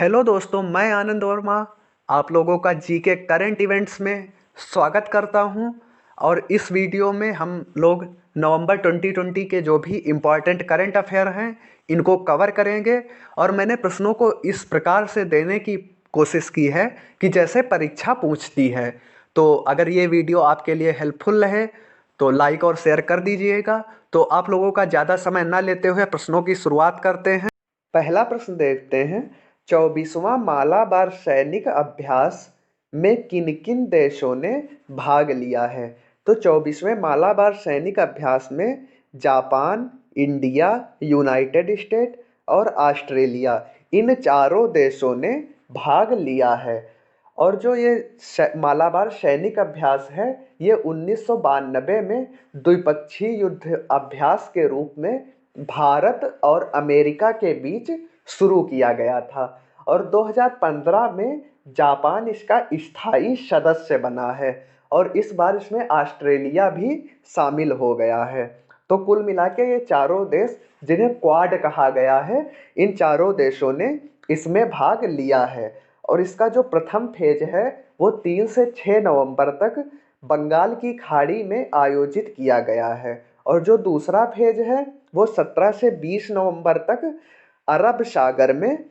Hello दोस्तों, मैं आनंद वर्मा आप लोगों का जीके करंट इवेंट्स में स्वागत करता हूं। और इस वीडियो में हम लोग नवंबर 2020 के जो भी इम्पॉर्टेंट करंट अफेयर हैं इनको कवर करेंगे। और मैंने प्रश्नों को इस प्रकार से देने की कोशिश की है कि जैसे परीक्षा पूछती है। तो अगर ये वीडियो आपके लिए हेल्पफुल रहे तो लाइक और शेयर कर दीजिएगा। तो आप लोगों का ज़्यादा समय न लेते हुए प्रश्नों की शुरुआत करते हैं। पहला प्रश्न देखते हैं। 24वां मालाबार सैनिक अभ्यास में किन किन देशों ने भाग लिया है? तो 24वें मालाबार सैनिक अभ्यास में जापान, इंडिया, यूनाइटेड स्टेट और ऑस्ट्रेलिया, इन चारों देशों ने भाग लिया है। और जो ये मालाबार सैनिक अभ्यास है ये 1992 में द्विपक्षीय युद्ध अभ्यास के रूप में भारत और अमेरिका के बीच शुरू किया गया था। और 2015 में जापान इसका स्थायी सदस्य बना है और इस बार इसमें ऑस्ट्रेलिया भी शामिल हो गया है। तो कुल मिला के ये चारों देश जिन्हें क्वाड कहा गया है, इन चारों देशों ने इसमें भाग लिया है। और इसका जो प्रथम फेज है वो 3 से 6 नवंबर तक बंगाल की खाड़ी में आयोजित किया गया है। और जो दूसरा फेज है वो 17 से 20 नवंबर तक अरब सागर में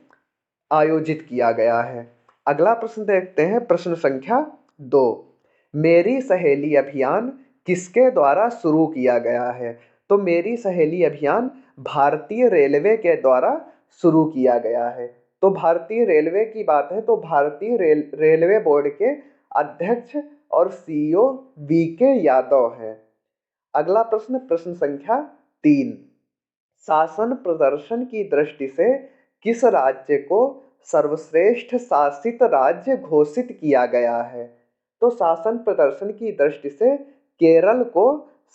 आयोजित किया गया है। अगला प्रश्न देखते हैं, प्रश्न संख्या 2। मेरी सहेली अभियान किसके द्वारा शुरू किया गया है? तो मेरी सहेली अभियान भारतीय रेलवे के द्वारा शुरू किया गया है। तो भारतीय रेलवे की बात है तो भारतीय रेलवे बोर्ड के अध्यक्ष और सीईओ वीके यादव हैं। अगला प्रश्न, प्रश्न संख्या 3। शासन प्रदर्शन की दृष्टि से किस राज्य को सर्वश्रेष्ठ शासित राज्य घोषित किया गया है? तो शासन प्रदर्शन की दृष्टि से केरल को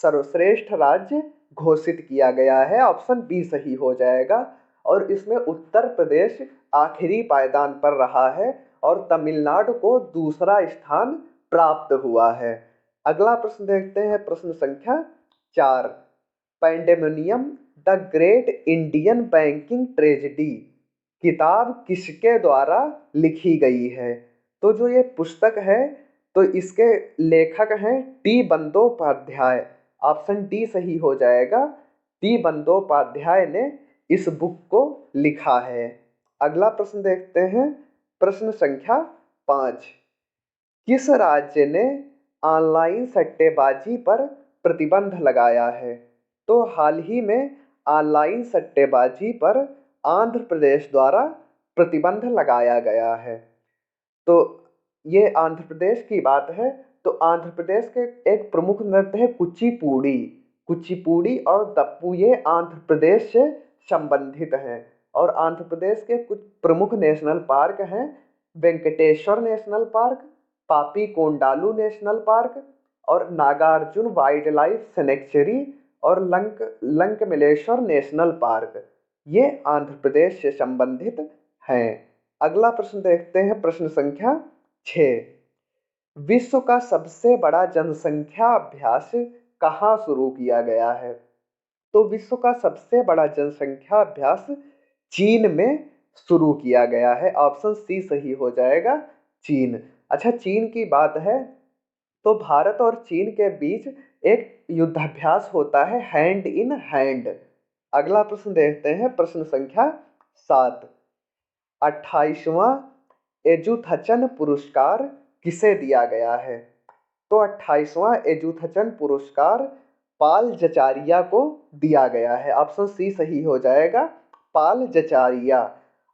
सर्वश्रेष्ठ राज्य घोषित किया गया है। ऑप्शन बी सही हो जाएगा। और इसमें उत्तर प्रदेश आखिरी पायदान पर रहा है और तमिलनाडु को दूसरा स्थान प्राप्त हुआ है। अगला प्रश्न देखते हैं, प्रश्न संख्या 4। Pandemonium the great Indian banking tragedy किताब किसके द्वारा लिखी गई है? तो जो ये पुस्तक है तो इसके लेखक हैं टी बंदोपाध्याय। ऑप्शन डी सही हो जाएगा। टी बंदोपाध्याय ने इस बुक को लिखा है। अगला प्रश्न देखते हैं, प्रश्न संख्या 5। किस राज्य ने ऑनलाइन सट्टेबाजी पर प्रतिबंध लगाया है? तो हाल ही में ऑनलाइन सट्टेबाजी पर आंध्र प्रदेश द्वारा प्रतिबंध लगाया गया है। तो ये आंध्र प्रदेश की बात है। तो आंध्र प्रदेश के एक प्रमुख नृत्य है कुचिपुड़ी। कुचिपुड़ी और दप्पू ये आंध्र प्रदेश से संबंधित हैं। और आंध्र प्रदेश के कुछ प्रमुख नेशनल पार्क हैं वेंकटेश्वर नेशनल पार्क, पापी कोंडालू नेशनल पार्क और नागार्जुन वाइल्ड लाइफ सेंचुरी और लंकमिलेश्वर नेशनल पार्क, ये आंध्र प्रदेश से संबंधित हैं। अगला प्रश्न देखते हैं, प्रश्न संख्या 6। विश्व का सबसे बड़ा जनसंख्या अभ्यास कहाँ शुरू किया गया है? तो विश्व का सबसे बड़ा जनसंख्या अभ्यास चीन में शुरू किया गया है। ऑप्शन सी सही हो जाएगा, चीन। अच्छा, चीन की बात है तो भारत और चीन के बीच एक युद्धाभ्यास होता है हैंड इन हैंड। अगला प्रश्न देखते हैं, प्रश्न संख्या 7। 28वां एजुथचन पुरस्कार किसे दिया गया है? तो 28वां एजुथचन पुरस्कार पाल जचारिया को दिया गया है। ऑप्शन सी सही हो जाएगा, पाल जचारिया।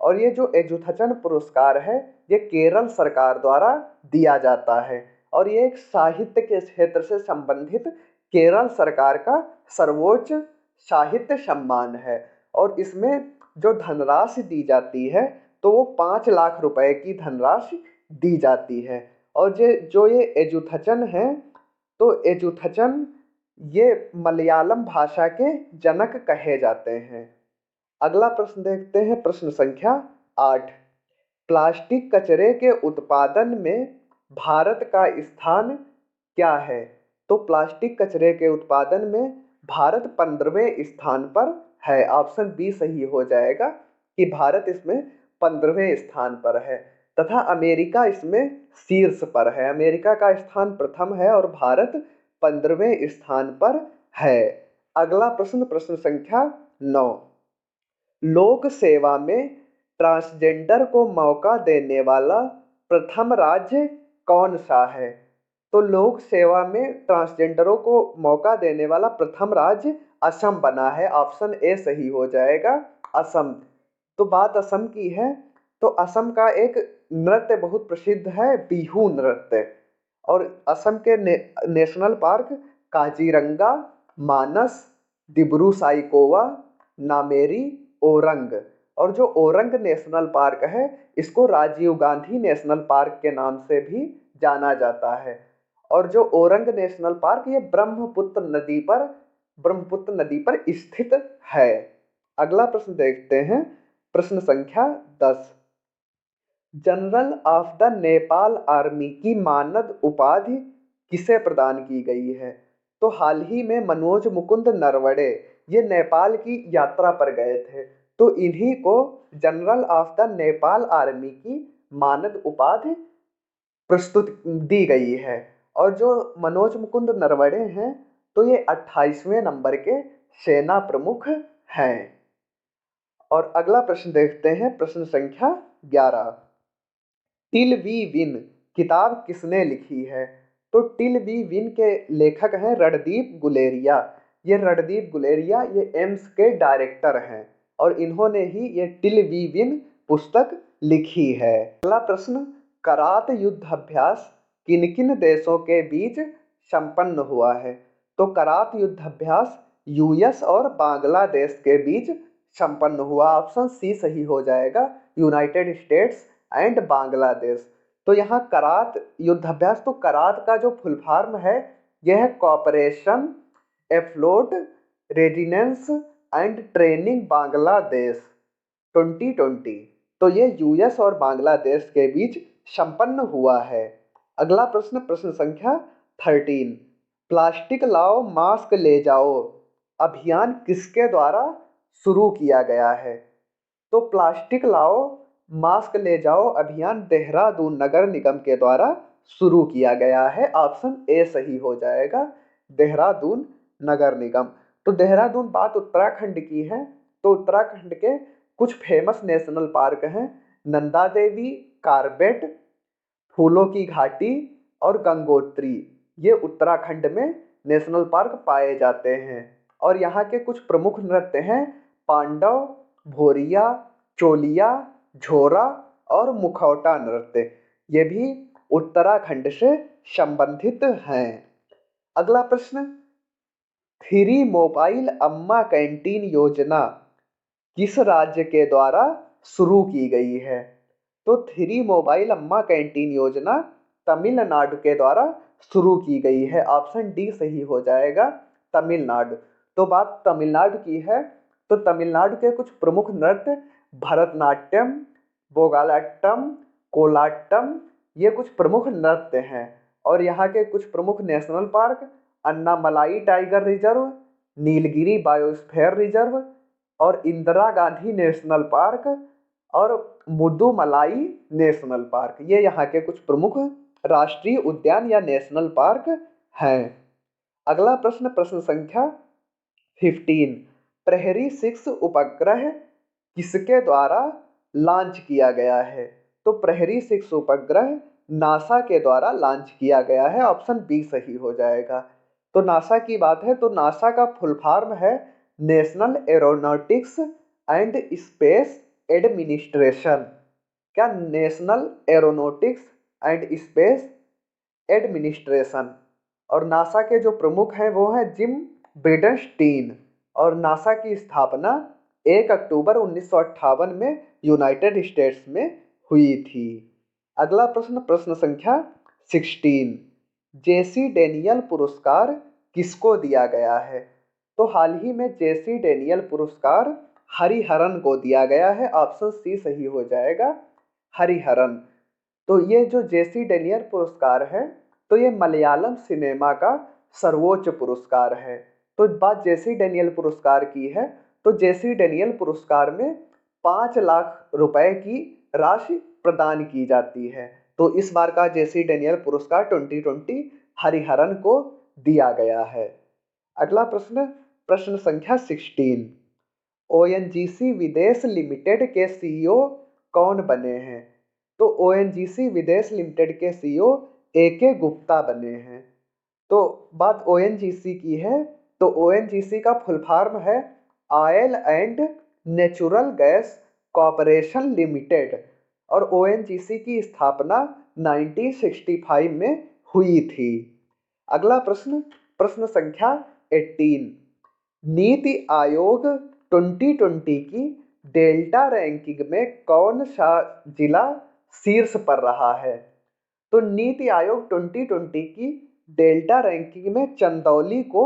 और ये जो एजुथचन पुरस्कार है ये केरल सरकार द्वारा दिया जाता है और ये एक साहित्य के क्षेत्र से संबंधित केरल सरकार का सर्वोच्च साहित्य सम्मान है। और इसमें जो धनराशि दी जाती है तो वो 5 लाख रुपए की धनराशि दी जाती है। और जो ये एजुथचन है तो एजुथचन ये मलयालम भाषा के जनक कहे जाते हैं। अगला प्रश्न देखते हैं, प्रश्न संख्या 8। प्लास्टिक कचरे के उत्पादन में भारत का स्थान क्या है? तो प्लास्टिक कचरे के उत्पादन में भारत 15वें स्थान पर है। ऑप्शन बी सही हो जाएगा कि भारत इसमें 15वें स्थान पर है तथा अमेरिका इसमें शीर्ष पर है। अमेरिका का स्थान प्रथम है और भारत 15वें स्थान पर है। अगला प्रश्न, प्रश्न संख्या 9। लोक सेवा में ट्रांसजेंडर को मौका देने वाला प्रथम राज्य कौन सा है? तो लोक सेवा में ट्रांसजेंडरों को मौका देने वाला प्रथम राज्य असम बना है। ऑप्शन ए सही हो जाएगा, असम। तो बात असम की है तो असम का एक नृत्य बहुत प्रसिद्ध है, बिहू नृत्य। और असम के नेशनल पार्क काजीरंगा, मानस, दिब्रू साइखोवा, नामेरी, ओरंग। और जो ओरंग नेशनल पार्क है इसको राजीव गांधी नेशनल पार्क के नाम से भी जाना जाता है। और जो ओरंग नेशनल पार्क ये ब्रह्मपुत्र नदी पर स्थित है। अगला प्रश्न देखते हैं, प्रश्न संख्या 10। General of the Nepal army की मानद उपाधि किसे प्रदान की गई है? तो हाल ही में मनोज मुकुंद नरवणे ये नेपाल की यात्रा पर गए थे, तो इन्हीं को general of the Nepal army की मानद उपाधि प्रस्तुत दी गई है। और जो मनोज मुकुंद नरवणे हैं तो ये 28वें नंबर के सेना प्रमुख हैं। और अगला प्रश्न देखते हैं, प्रश्न संख्या 11। टिल वी विन किताब किसने लिखी है? तो टिल वी विन के लेखक हैं रणदीप गुलेरिया। ये रणदीप गुलेरिया ये एम्स के डायरेक्टर हैं और इन्होंने ही ये टिल वी विन पुस्तक लिखी है। अगला प्रश्न, करात युद्ध अभ्यास किन किन देशों के बीच संपन्न हुआ है? तो करात युद्ध अभ्यास यूएस और बांग्लादेश के बीच संपन्न हुआ। ऑप्शन सी सही हो जाएगा, यूनाइटेड स्टेट्स एंड बांग्लादेश। तो यहाँ करात युद्धाभ्यास, तो करात का जो फुल फॉर्म है यह है cooperation afloat readiness and training Bangladesh 2020। तो ये यूएस और बांग्लादेश के बीच संपन्न हुआ है। अगला प्रश्न, प्रश्न संख्या 13। प्लास्टिक लाओ मास्क ले जाओ अभियान किसके द्वारा शुरू किया गया है? तो प्लास्टिक लाओ मास्क ले जाओ अभियान देहरादून नगर निगम के द्वारा शुरू किया गया है। ऑप्शन ए सही हो जाएगा, देहरादून नगर निगम। तो देहरादून बात उत्तराखंड की है, तो उत्तराखंड के कुछ फेमस नेशनल पार्क हैं, नंदा देवी, कार्बेट, फूलों की घाटी और गंगोत्री। ये उत्तराखंड में नेशनल पार्क पाए जाते हैं। और यहाँ के कुछ प्रमुख नृत्य हैं पांडव, भोरिया, चोलिया, झोरा और मुखौटा नृत्य। ये भी उत्तराखंड से संबंधित हैं। अगला प्रश्न, फ्री मोबाइल अम्मा कैंटीन योजना किस राज्य के द्वारा शुरू की गई है? तो फ्री मोबाइल अम्मा कैंटीन योजना तमिलनाडु के द्वारा शुरू की गई है। ऑप्शन डी सही हो जाएगा, तमिलनाडु। तो बात तमिलनाडु की है तो तमिलनाडु के कुछ प्रमुख नृत्य भरतनाट्यम, बोगालाट्टम, कोलाट्टम ये कुछ प्रमुख नृत्य हैं। और यहाँ के कुछ प्रमुख national park Annamalai tiger reserve, Nilgiri biosphere reserve और इंदिरा गांधी नेशनल पार्क और मुदुमलाई नेशनल पार्क, ये यहाँ के कुछ प्रमुख राष्ट्रीय उद्यान या नेशनल पार्क हैं। अगला प्रश्न, प्रश्न संख्या 15। प्रहरी 6 उपग्रह किसके द्वारा लॉन्च किया गया है? तो प्रहरी 6 उपग्रह नासा के द्वारा लॉन्च किया गया है। ऑप्शन बी सही हो जाएगा। तो नासा की बात है तो नासा का फुल फॉर्म है national aeronautics and space administration. क्या? National aeronautics and space administration. और नासा के जो प्रमुख हैं वो हैं जिम ब्रिडेनस्टीन। और नासा की स्थापना 1 अक्टूबर 1958 में यूनाइटेड स्टेट्स में हुई थी। अगला प्रश्न, प्रश्न संख्या 16। जेसी डेनियल पुरस्कार किसको दिया गया है? तो हाल ही में जेसी डेनियल पुरस्कार हरिहरन को दिया गया है। ऑप्शन सी सही हो जाएगा, हरिहरन। तो ये जो जेसी डेनियल पुरस्कार है तो ये मलयालम सिनेमा का सर्वोच्च पुरस्कार है। तो बात जेसी डेनियल पुरस्कार की है तो जेसी डेनियल पुरस्कार में 5 लाख रुपए की राशि प्रदान की जाती है। तो इस बार का जेसी डेनियल पुरस्कार 2020 हरिहरन को दिया गया है। अगला प्रश्न, प्रश्न संख्या 16। ओएनजीसी विदेश लिमिटेड के सीईओ कौन बने हैं? तो ओएनजीसी विदेश लिमिटेड के सीईओ एके गुप्ता बने हैं। तो बात ओएनजीसी की है, तो ओएनजीसी का फुल फॉर्म है oil and natural gas corporation limited, और ओएनजीसी की स्थापना 1965 में हुई थी। अगला प्रश्न, प्रश्न संख्या 18। नीति आयोग 2020 की डेल्टा रैंकिंग में कौन सा जिला शीर्ष पर रहा है? तो नीति आयोग 2020 की डेल्टा रैंकिंग में चंदौली को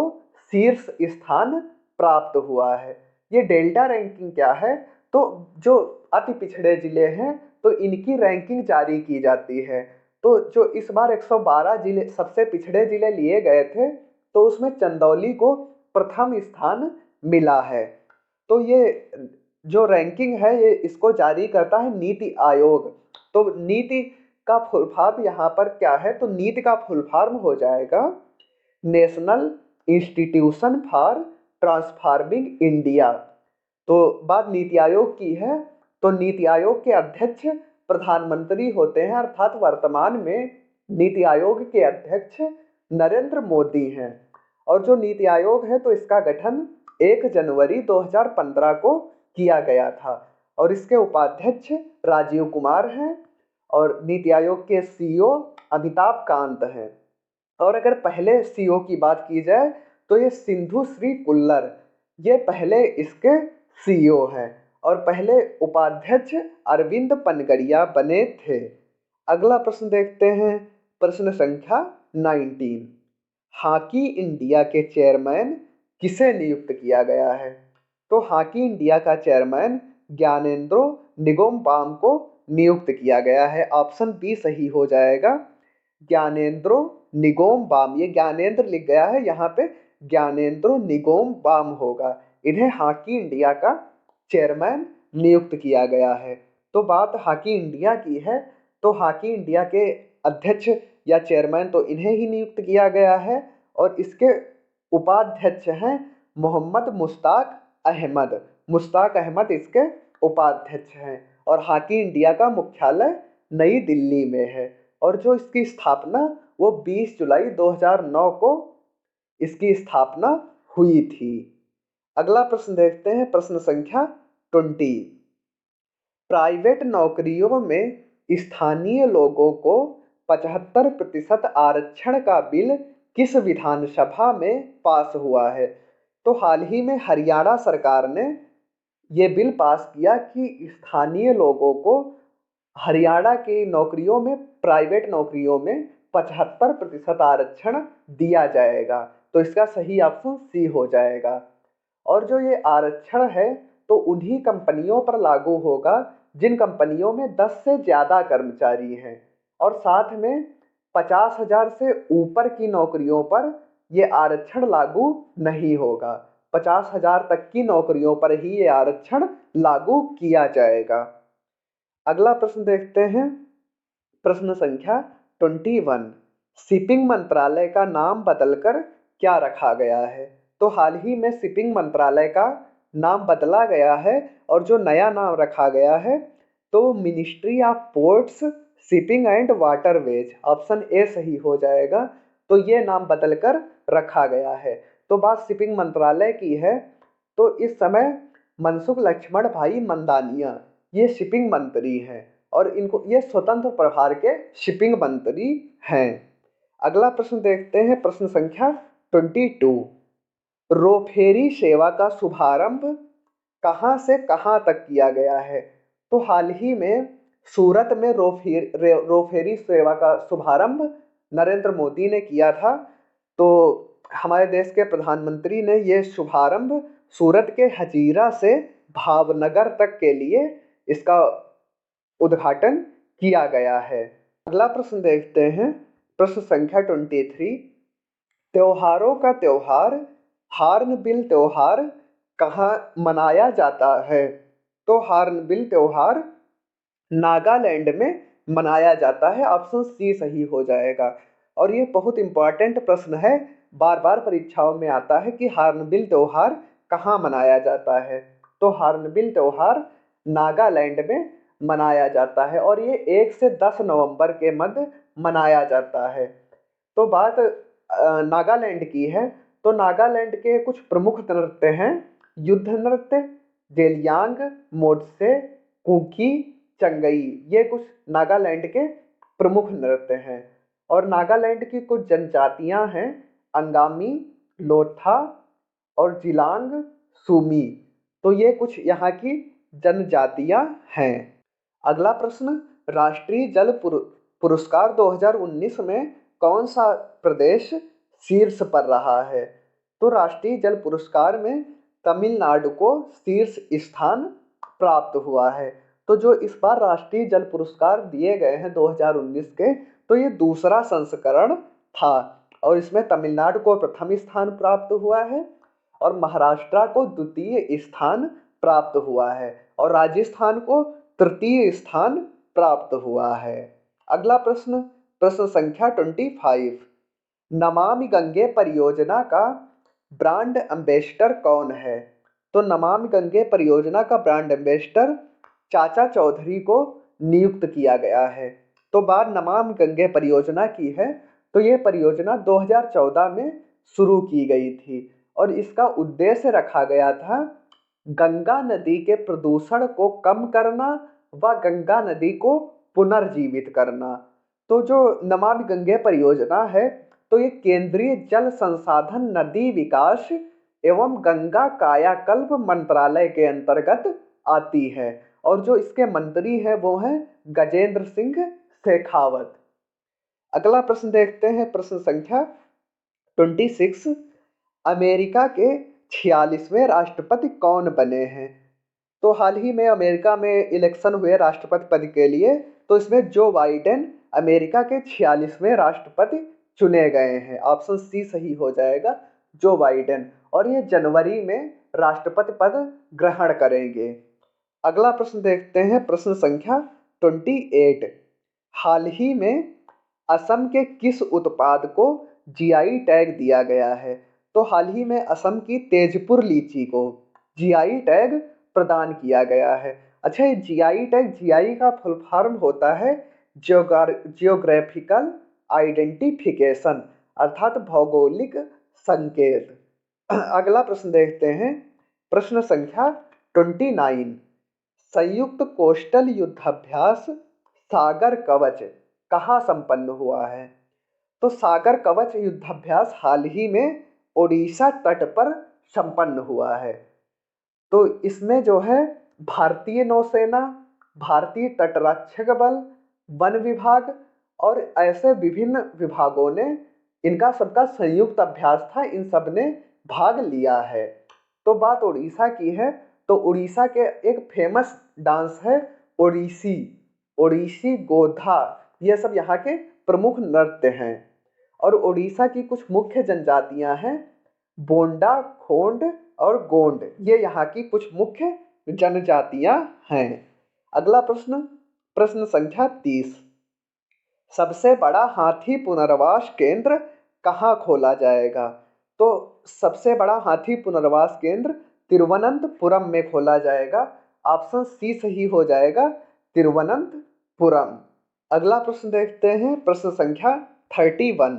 शीर्ष स्थान प्राप्त हुआ है। ये डेल्टा रैंकिंग क्या है? तो जो अति पिछड़े जिले हैं तो इनकी रैंकिंग जारी की जाती है। तो जो इस बार 112 जिले सबसे पिछड़े जिले लिए गए थे, तो उसमें चंदौली को प्रथम स्थान मिला है। तो ये जो रैंकिंग है ये इसको जारी करता है नीति आयोग। तो नीति का फुल फॉर्म यहाँ पर क्या है? तो नीति का फुल फॉर्म हो जाएगा national institution for transforming India. तो बात नीति आयोग की है, तो नीति आयोग के अध्यक्ष प्रधानमंत्री होते हैं, अर्थात वर्तमान में नीति आयोग के अध्यक्ष नरेंद्र मोदी हैं। और जो नीति आयोग है तो इसका गठन 1 जनवरी 2015 को किया गया था, और इसके उपाध्यक्ष राजीव कुमार हैं, और नीति आयोग के सीईओ अमिताभ कांत हैं। और अगर पहले सीईओ की बात की जाए तो ये सिंधु श्री कुल्लर, ये पहले इसके सीईओ हैं, और पहले उपाध्यक्ष अरविंद पनगड़िया बने थे। अगला प्रश्न देखते हैं, प्रश्न संख्या 19। हॉकी इंडिया के चेयरमैन किसे नियुक्त किया गया है? तो हॉकी इंडिया का चेयरमैन ज्ञानेंद्रो निंगोमबाम को नियुक्त किया गया है। ऑप्शन बी सही हो जाएगा, ज्ञानेंद्रो निंगोमबाम। ये ज्ञानेंद्र लिख गया है, यहाँ पे ज्ञानेंद्रो निंगोमबाम होगा। इन्हें हॉकी इंडिया का चेयरमैन नियुक्त किया गया है। तो बात हॉकी इंडिया की है, तो हॉकी इंडिया के अध्यक्ष या चेयरमैन तो इन्हें ही नियुक्त किया गया है, और इसके उपाध्यक्ष हैं मोहम्मद मुश्ताक अहमद। मुश्ताक अहमद इसके उपाध्यक्ष हैं, और हॉकी इंडिया का मुख्यालय नई दिल्ली में है, और जो इसकी स्थापना वो 20 जुलाई 2009 को इसकी स्थापना हुई थी। अगला प्रश्न देखते हैं, प्रश्न संख्या 20। प्राइवेट नौकरियों में स्थानीय लोगों को 75% आरक्षण का बिल किस विधानसभा में पास हुआ है? तो हाल ही में हरियाणा सरकार ने ये बिल पास किया कि स्थानीय लोगों को हरियाणा की नौकरियों में, प्राइवेट नौकरियों में 75% आरक्षण दिया जाएगा। तो इसका सही ऑप्शन सी हो जाएगा। और जो ये आरक्षण है तो उन्हीं कंपनियों पर लागू होगा जिन कंपनियों में 10 से ज़्यादा कर्मचारी हैं, और साथ में 50,000 से ऊपर की नौकरियों पर ये आरक्षण लागू नहीं होगा। 50,000 तक की नौकरियों पर ही ये आरक्षण लागू किया जाएगा। अगला प्रश्न देखते हैं, प्रश्न संख्या 21। शिपिंग मंत्रालय का नाम बदलकर क्या रखा गया है? तो हाल ही में शिपिंग मंत्रालय का नाम बदला गया है, और जो नया नाम रखा गया है तो ministry of ports, shipping and waterways. Option A सही हो जाएगा। तो ये नाम बदलकर रखा गया है। तो बात शिपिंग मंत्रालय की है, तो इस समय मनसुख लक्ष्मण भाई मंडानिया ये शिपिंग मंत्री हैं, और इनको ये स्वतंत्र प्रभार के शिपिंग मंत्री हैं। अगला प्रश्न देखते हैं, प्रश्न संख्या 22। रोफेरी सेवा का शुभारंभ कहाँ से कहाँ तक किया गया है? तो हाल ही में सूरत में रोफेरी सेवा का शुभारंभ नरेंद्र मोदी ने किया था। तो हमारे देश के प्रधानमंत्री ने ये शुभारंभ सूरत के हजीरा से भावनगर तक के लिए इसका उद्घाटन किया गया है। अगला प्रश्न देखते हैं, प्रश्न संख्या 23। त्योहारों का त्योहार हार्नबिल त्योहार कहाँ मनाया जाता है? तो हार्नबिल त्योहार नागालैंड में मनाया जाता है। ऑप्शन सी सही हो जाएगा। और ये बहुत इंपॉर्टेंट प्रश्न है, बार बार परीक्षाओं में आता है कि हार्नबिल त्योहार कहाँ मनाया जाता है। तो हार्नबिल त्योहार नागालैंड में मनाया जाता है और ये 1 से 10 नवंबर के मध्य मनाया जाता है। तो बात नागालैंड की है, तो नागालैंड के कुछ प्रमुख नृत्य हैं: युद्ध नृत्य, जेलियांग, मोडसे, कुकी, चंगई। ये कुछ नागालैंड के प्रमुख नृत्य हैं। और नागालैंड की कुछ जनजातियां हैं: अंगामी, लोथा और जिलांग सुमी। तो ये कुछ यहाँ की जनजातियां हैं। अगला प्रश्न, राष्ट्रीय जल पुरस्कार 2019 में कौन सा प्रदेश शीर्ष पर रहा है? तो राष्ट्रीय जल पुरस्कार में तमिलनाडु को शीर्ष स्थान प्राप्त हुआ है। तो जो इस बार राष्ट्रीय जल पुरस्कार दिए गए हैं 2019 के, तो ये दूसरा संस्करण था और इसमें तमिलनाडु को प्रथम स्थान प्राप्त हुआ है और महाराष्ट्र को द्वितीय स्थान प्राप्त हुआ है और राजस्थान को तृतीय स्थान प्राप्त हुआ है। अगला प्रश्न, प्रश्न संख्या 25। नमामि गंगे परियोजना का ब्रांड एम्बेसडर कौन है? तो नमामि गंगे परियोजना का ब्रांड एम्बेसडर चाचा चौधरी को नियुक्त किया गया है। तो बात नमामि गंगे परियोजना की है, तो ये परियोजना 2014 में शुरू की गई थी और इसका उद्देश्य रखा गया था गंगा नदी के प्रदूषण को कम करना व गंगा नदी को पुनर्जीवित करना। तो जो नमामि गंगे परियोजना है, तो ये केंद्रीय जल संसाधन, नदी विकास एवं गंगा कायाकल्प मंत्रालय के अंतर्गत आती है और जो इसके मंत्री हैं वो हैं गजेंद्र सिंह शेखावत। अगला प्रश्न देखते हैं, प्रश्न संख्या 26। अमेरिका के 46वें राष्ट्रपति कौन बने हैं? तो हाल ही में अमेरिका में इलेक्शन हुए राष्ट्रपति पद के लिए, तो इसमें जो बाइडेन अमेरिका के 46वें राष्ट्रपति चुने गए हैं। ऑप्शन सी सही हो जाएगा, जो बाइडेन, और ये जनवरी में राष्ट्रपति पद ग्रहण करेंगे। अगला प्रश्न देखते हैं, प्रश्न संख्या 28। हाल ही में असम के किस उत्पाद को जीआई टैग दिया गया है? तो हाल ही में असम की तेजपुर लीची को जीआई टैग प्रदान किया गया है। अच्छा, ये जीआई टैग, जीआई का फुल फॉर्म होता है जियोग्राफिकल आइडेंटिफिकेशन, अर्थात भौगोलिक संकेत। अगला प्रश्न देखते हैं, प्रश्न संख्या 29। संयुक्त कोस्टल युद्धाभ्यास सागर कवच कहाँ संपन्न हुआ है? तो सागर कवच युद्धाभ्यास हाल ही में ओडिशा तट पर संपन्न हुआ है। तो इसमें जो है भारतीय नौसेना, भारतीय तटरक्षक बल, वन विभाग और ऐसे विभिन्न विभागों ने, इनका सबका संयुक्त अभ्यास था, इन सब ने भाग लिया है। तो बात उड़ीसा की है, तो उड़ीसा के एक फेमस डांस है ओडिसी, ओडिसी गोधा, ये सब यहाँ के प्रमुख नृत्य हैं। और उड़ीसा की कुछ मुख्य जनजातियां हैं बोंडा, खोंड और गोंड, ये यहाँ की कुछ मुख्य जनजातियां हैं। अगला प्रश्न, प्रश्न संख्या 30। सबसे बड़ा हाथी पुनर्वास केंद्र कहाँ खोला जाएगा? तो सबसे बड़ा हाथी पुनर्वास केंद्र तिरुवनंतपुरम में खोला जाएगा। ऑप्शन सी सही हो जाएगा, तिरुवनंतपुरम। अगला प्रश्न देखते हैं, प्रश्न संख्या 31।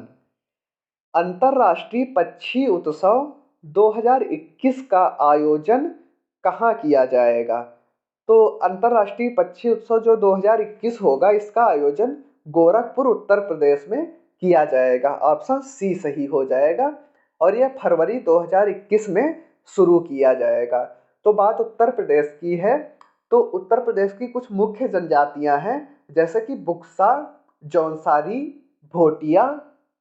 अंतर्राष्ट्रीय पक्षी उत्सव 2021 का आयोजन कहाँ किया जाएगा? तो अंतर्राष्ट्रीय पक्षी उत्सव जो 2021 होगा, इसका आयोजन गोरखपुर उत्तर प्रदेश में किया जाएगा। ऑप्शन सी सही हो जाएगा और यह फरवरी 2021 में शुरू किया जाएगा। तो बात उत्तर प्रदेश की है, तो उत्तर प्रदेश की कुछ मुख्य जनजातियां हैं जैसे कि बुक्सा, जौनसारी, भोटिया,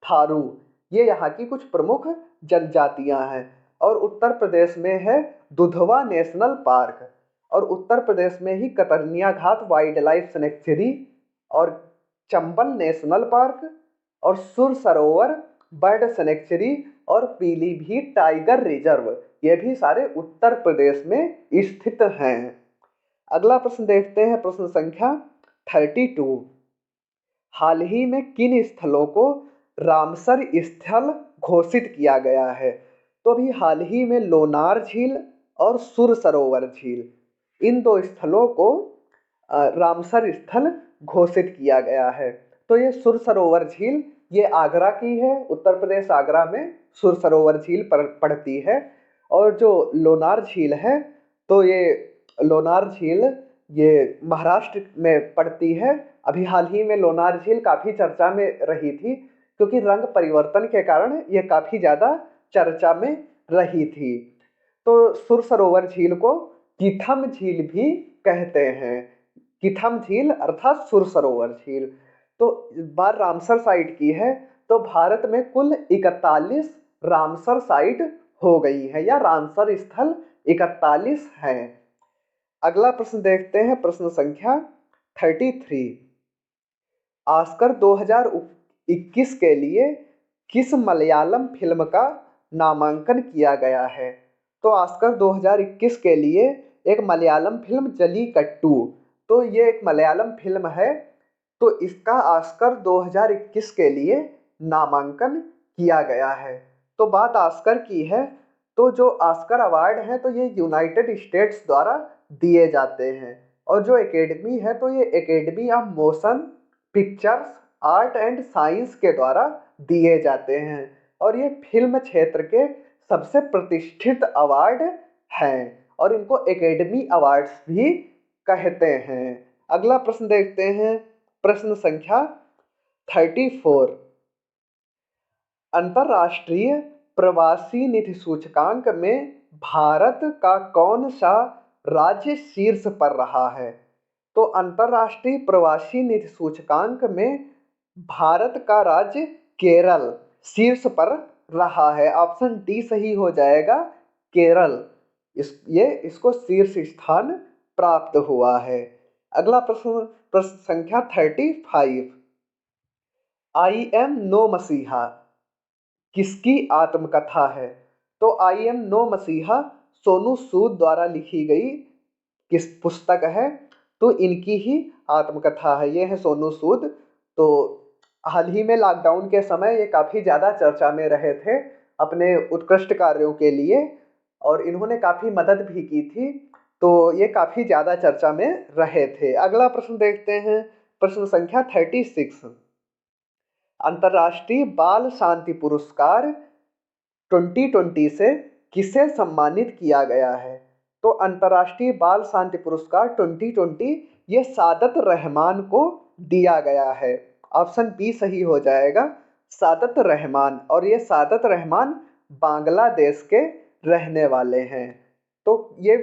थारू, ये यहाँ की कुछ प्रमुख जनजातियां हैं। और उत्तर प्रदेश में है दुधवा नेशनल पार्क, और उत्तर प्रदेश में ही कतरनिया घाट वाइल्ड लाइफ सैंक्चुरी और चंबल नेशनल पार्क और सुर सरोवर बर्ड सैंक्चुरी और पीलीभीत टाइगर रिजर्व, ये भी सारे उत्तर प्रदेश में स्थित हैं। अगला प्रश्न देखते हैं, प्रश्न संख्या 32। हाल ही में किन स्थलों को रामसर स्थल घोषित किया गया है? तो अभी हाल ही में लोनार झील और सुर सरोवर झील, इन दो स्थलों को रामसर स्थल घोषित किया गया है। तो ये सुर सरोवर झील ये आगरा की है, उत्तर प्रदेश आगरा में सुर सरोवर झील पड़ती है। और जो लोनार झील है तो ये लोनार झील ये महाराष्ट्र में पड़ती है। अभी हाल ही में लोनार झील काफ़ी चर्चा में रही थी, क्योंकि रंग परिवर्तन के कारण ये काफ़ी ज़्यादा चर्चा में रही थी। तो सुर सरोवर झील को कीथम झील भी कहते हैं। कीथम झील अर्थात सुर सरोवर झील। तो बात रामसर साइट की है, तो भारत में कुल 41 रामसर साइट हो गई है, या रामसर स्थल 41 हैं। अगला प्रश्न देखते हैं, प्रश्न संख्या 33। ऑस्कर 2021 के लिए किस मलयालम फिल्म का नामांकन किया गया है? तो ऑस्कर 2021 के लिए एक मलयालम फिल्म जलीकट्टू, तो ये एक मलयालम फिल्म है, तो इसका ऑस्कर 2021 के लिए नामांकन किया गया है। तो बात ऑस्कर की है, तो जो ऑस्कर अवार्ड है तो ये यूनाइटेड स्टेट्स द्वारा दिए जाते हैं। और जो एकेडमी है तो ये academy of motion pictures art and science के द्वारा दिए जाते हैं। और ये फिल्म क्षेत्र के सबसे प्रतिष्ठित अवार्ड हैं, और इनको एकेडमी अवार्ड्स भी कहते हैं। अगला प्रश्न देखते हैं, प्रश्न संख्या 34। अंतर्राष्ट्रीय प्रवासी निधि सूचकांक में भारत का कौन सा राज्य शीर्ष पर रहा है? तो अंतर्राष्ट्रीय प्रवासी निधि सूचकांक में भारत का राज्य केरल शीर्ष पर रहा है। ऑप्शन डी सही हो जाएगा, केरल इसको शीर्ष स्थान प्राप्त हुआ है। अगला प्रश्न संख्या 35। आई एम नो मसीहा किसकी आत्मकथा है? तो आई एम नो मसीहा सोनू सूद द्वारा लिखी गई किस पुस्तक है? तो इनकी ही आत्मकथा है। ये है सोनू सूद। तो हाल ही में लॉकडाउन के समय ये काफ़ी ज़्यादा चर्चा में रहे थे अपने उत्कृष्ट कार्यों के लिए, और इन्होंने काफ़ी मदद भी की थी, तो ये काफ़ी ज़्यादा चर्चा में रहे थे। अगला प्रश्न देखते हैं, प्रश्न संख्या 36। अंतर्राष्ट्रीय बाल शांति पुरस्कार 2020 से किसे सम्मानित किया गया है? तो अंतर्राष्ट्रीय बाल शांति पुरस्कार 2020 ये सादत रहमान को दिया गया है। ऑप्शन बी सही हो जाएगा, सादत रहमान। और ये सादत रहमान बांग्लादेश के रहने वाले हैं। तो ये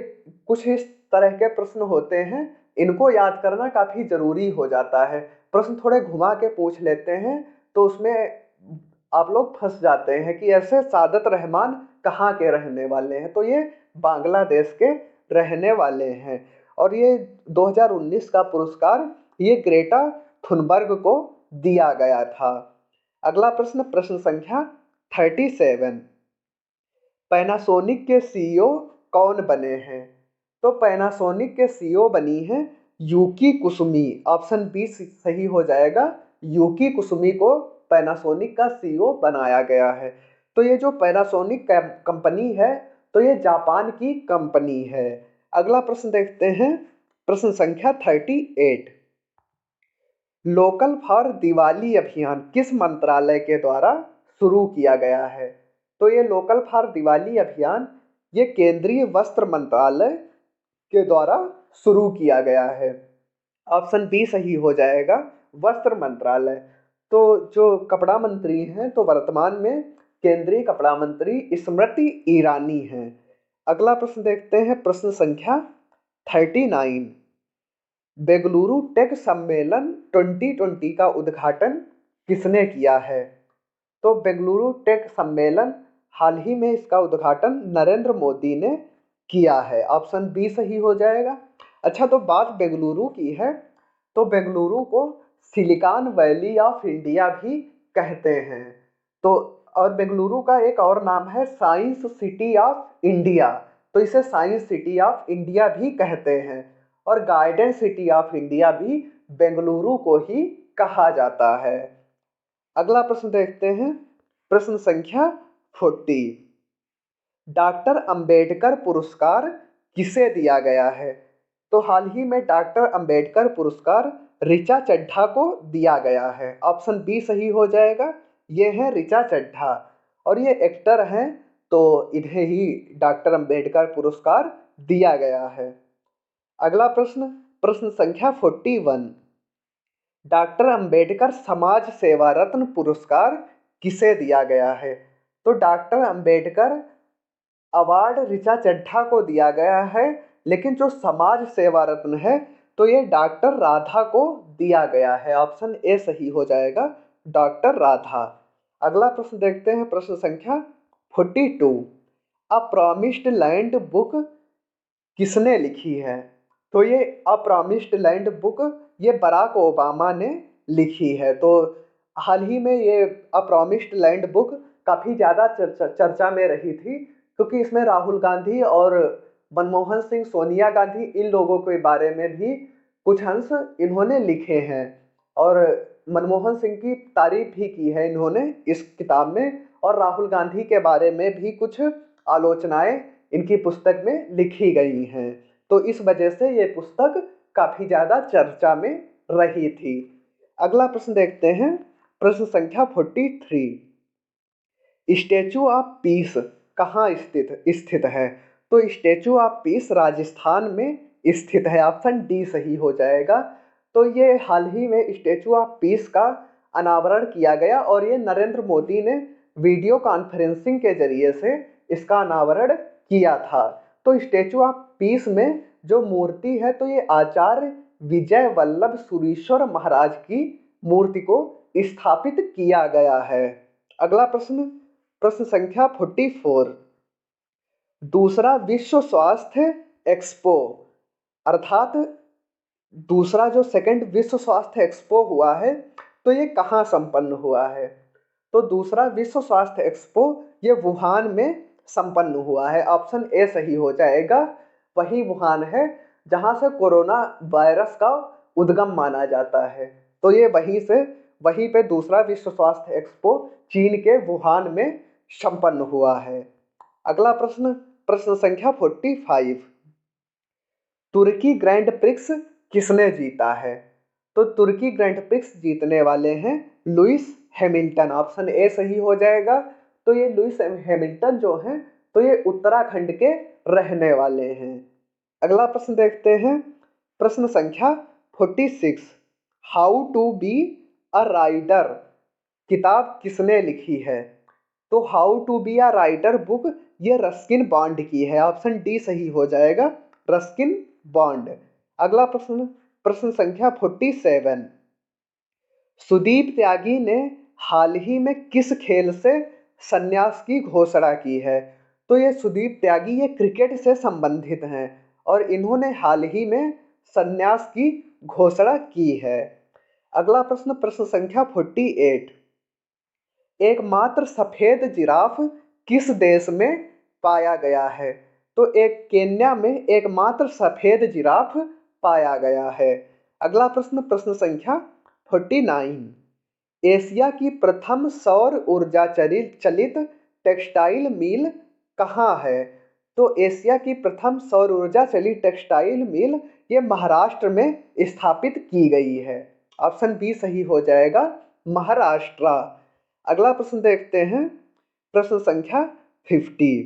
कुछ इस तरह के प्रश्न होते हैं, इनको याद करना काफ़ी ज़रूरी हो जाता है। प्रश्न थोड़े घुमा के पूछ लेते हैं तो उसमें आप लोग फंस जाते हैं कि ऐसे सादत रहमान कहाँ के रहने वाले हैं। तो ये बांग्लादेश के रहने वाले हैं। और ये 2019 का पुरस्कार ये ग्रेटा थुनबर्ग को दिया गया था। अगला प्रश्न, प्रश्न संख्या 37। पैनासोनिक के सीईओ कौन बने हैं? तो पैनासोनिक के सीईओ बनी है यूकी कुसुमी। ऑप्शन बी सही हो जाएगा, यूकी कुसुमी को पैनासोनिक का सीईओ बनाया गया है। तो ये जो पैनासोनिक कंपनी है तो ये जापान की कंपनी है। अगला प्रश्न देखते हैं, प्रश्न संख्या 38। लोकल फॉर दिवाली अभियान किस मंत्रालय के द्वारा शुरू किया गया है? तो ये लोकल फॉर दिवाली अभियान ये केंद्रीय वस्त्र मंत्रालय के द्वारा शुरू किया गया है। ऑप्शन बी सही हो जाएगा, वस्त्र मंत्रालय। तो जो कपड़ा मंत्री हैं तो वर्तमान में केंद्रीय कपड़ा मंत्री स्मृति ईरानी हैं। अगला प्रश्न देखते हैं, प्रश्न संख्या 39। बेंगलुरु टेक सम्मेलन 2020 का उद्घाटन किसने किया है? तो बेंगलुरु टेक सम्मेलन हाल ही में इसका उद्घाटन नरेंद्र मोदी ने किया है। ऑप्शन बी सही हो जाएगा। अच्छा, तो बात बेंगलुरु की है, तो बेंगलुरु को सिलिकॉन वैली ऑफ इंडिया भी कहते हैं। तो और बेंगलुरु का एक और नाम है साइंस सिटी ऑफ इंडिया, तो इसे साइंस सिटी ऑफ इंडिया भी कहते हैं। और गार्डन सिटी ऑफ इंडिया भी बेंगलुरु को ही कहा जाता है। अगला प्रश्न देखते हैं, प्रश्न संख्या 40। डॉक्टर अंबेडकर पुरस्कार किसे दिया गया है? तो हाल ही में डॉक्टर अंबेडकर पुरस्कार ऋचा चड्ढा को दिया गया है। ऑप्शन बी सही हो जाएगा। ये है ऋचा चड्ढा और ये एक्टर हैं, तो इन्हें ही डॉक्टर अंबेडकर पुरस्कार दिया गया है। अगला प्रश्न, प्रश्न संख्या 41। डॉक्टर अंबेडकर समाज सेवा रत्न पुरस्कार किसे दिया गया है? तो डॉक्टर अंबेडकर अवार्ड ऋचा चड्ढा को दिया गया है, लेकिन जो समाज सेवा रत्न है तो ये डॉक्टर राधा को दिया गया है। ऑप्शन ए सही हो जाएगा, डॉक्टर राधा। अगला प्रश्न देखते हैं, प्रश्न संख्या 42। अ प्रॉमिस्ड लैंड बुक किसने लिखी है? तो ये अ प्रॉमिस्ड लैंड बुक ये बराक ओबामा ने लिखी है। तो हाल ही में ये अ प्रॉमिस्ड लैंड बुक काफ़ी ज़्यादा चर्चा में रही थी, क्योंकि इसमें राहुल गांधी और मनमोहन सिंह, सोनिया गांधी, इन लोगों के बारे में भी कुछ अंश इन्होंने लिखे हैं और मनमोहन सिंह की तारीफ भी की है इन्होंने इस किताब में, और राहुल गांधी के बारे में भी कुछ आलोचनाएं इनकी पुस्तक में लिखी गई हैं। तो इस वजह से ये पुस्तक काफ़ी ज़्यादा चर्चा में रही थी। अगला प्रश्न देखते हैं, प्रश्न संख्या 43। स्टैचू ऑफ पीस कहाँ स्थित है? तो स्टैचू ऑफ पीस राजस्थान में स्थित है। ऑप्शन डी सही हो जाएगा। तो ये हाल ही में स्टैचू ऑफ पीस का अनावरण किया गया और ये नरेंद्र मोदी ने वीडियो कॉन्फ्रेंसिंग के जरिए से इसका अनावरण किया था। तो स्टैचू ऑफ पीस में जो मूर्ति है तो ये आचार्य विजय वल्लभ सुरीश्वर महाराज की मूर्ति को स्थापित किया गया है। अगला प्रश्न, प्रश्न संख्या 44। दूसरा विश्व स्वास्थ्य एक्सपो अर्थात दूसरा जो सेकंड विश्व स्वास्थ्य एक्सपो हुआ है तो ये कहाँ संपन्न हुआ है? तो दूसरा विश्व स्वास्थ्य एक्सपो ये वुहान में संपन्न हुआ है। ऑप्शन ए सही हो जाएगा। वही वुहान है जहाँ से कोरोना वायरस का उद्गम माना जाता है। तो ये वहीं पे दूसरा विश्व स्वास्थ्य एक्सपो चीन के वुहान में संपन्न हुआ है। अगला प्रश्न, प्रश्न संख्या 45। तुर्की ग्रैंड प्रिक्स किसने जीता है? तो तुर्की ग्रैंड प्रिक्स जीतने वाले हैं लुइस हैमिल्टन। ऑप्शन ए सही हो जाएगा। तो ये लुइस हैमिल्टन जो हैं तो ये उत्तराखंड के रहने वाले हैं। अगला प्रश्न देखते हैं, प्रश्न संख्या 46। How to be a writer किताब किसने लिखी है? तो how to be a writer book ये रस्किन बॉन्ड की है। ऑप्शन डी सही हो जाएगा, रस्किन बॉन्ड। अगला प्रश्न, प्रश्न संख्या 47। सुदीप त्यागी ने हाल ही में किस खेल से संन्यास की घोषणा की है? तो ये सुदीप त्यागी ये क्रिकेट से संबंधित हैं और इन्होंने हाल ही में संन्यास की घोषणा की है। अगला प्रश्न, प्रश्न संख्या 48। एकमात्र सफेद जिराफ किस देश में पाया गया है? तो एक केन्या में एकमात्र सफेद जिराफ पाया गया है। अगला प्रश्न, प्रश्न संख्या 49। एशिया की प्रथम सौर ऊर्जा चलित टेक्सटाइल मिल कहाँ है? तो एशिया की प्रथम सौर ऊर्जा चलित टेक्सटाइल मिल ये महाराष्ट्र में स्थापित की गई है। ऑप्शन बी सही हो जाएगा, महाराष्ट्र। अगला प्रश्न देखते हैं, प्रश्न संख्या 50।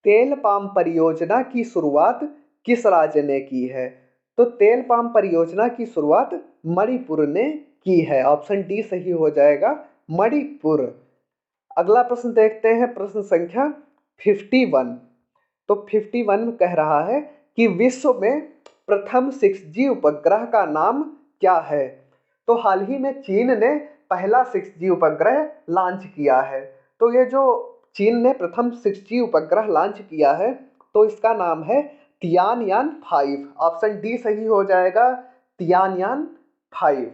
तेल पाम परियोजना की शुरुआत किस राज्य ने की है? तो तेल पाम परियोजना की शुरुआत मणिपुर ने की है। ऑप्शन डी सही हो जाएगा, मणिपुर। अगला प्रश्न देखते हैं, प्रश्न संख्या 51। तो 51 कह रहा है कि विश्व में प्रथम 6G उपग्रह का नाम क्या है? तो हाल ही में चीन ने पहला 6G उपग्रह लॉन्च किया है। तो ये जो चीन ने प्रथम 6G उपग्रह लॉन्च किया है तो इसका नाम है तियानयान 5। ऑप्शन डी सही हो जाएगा, तियानयान 5।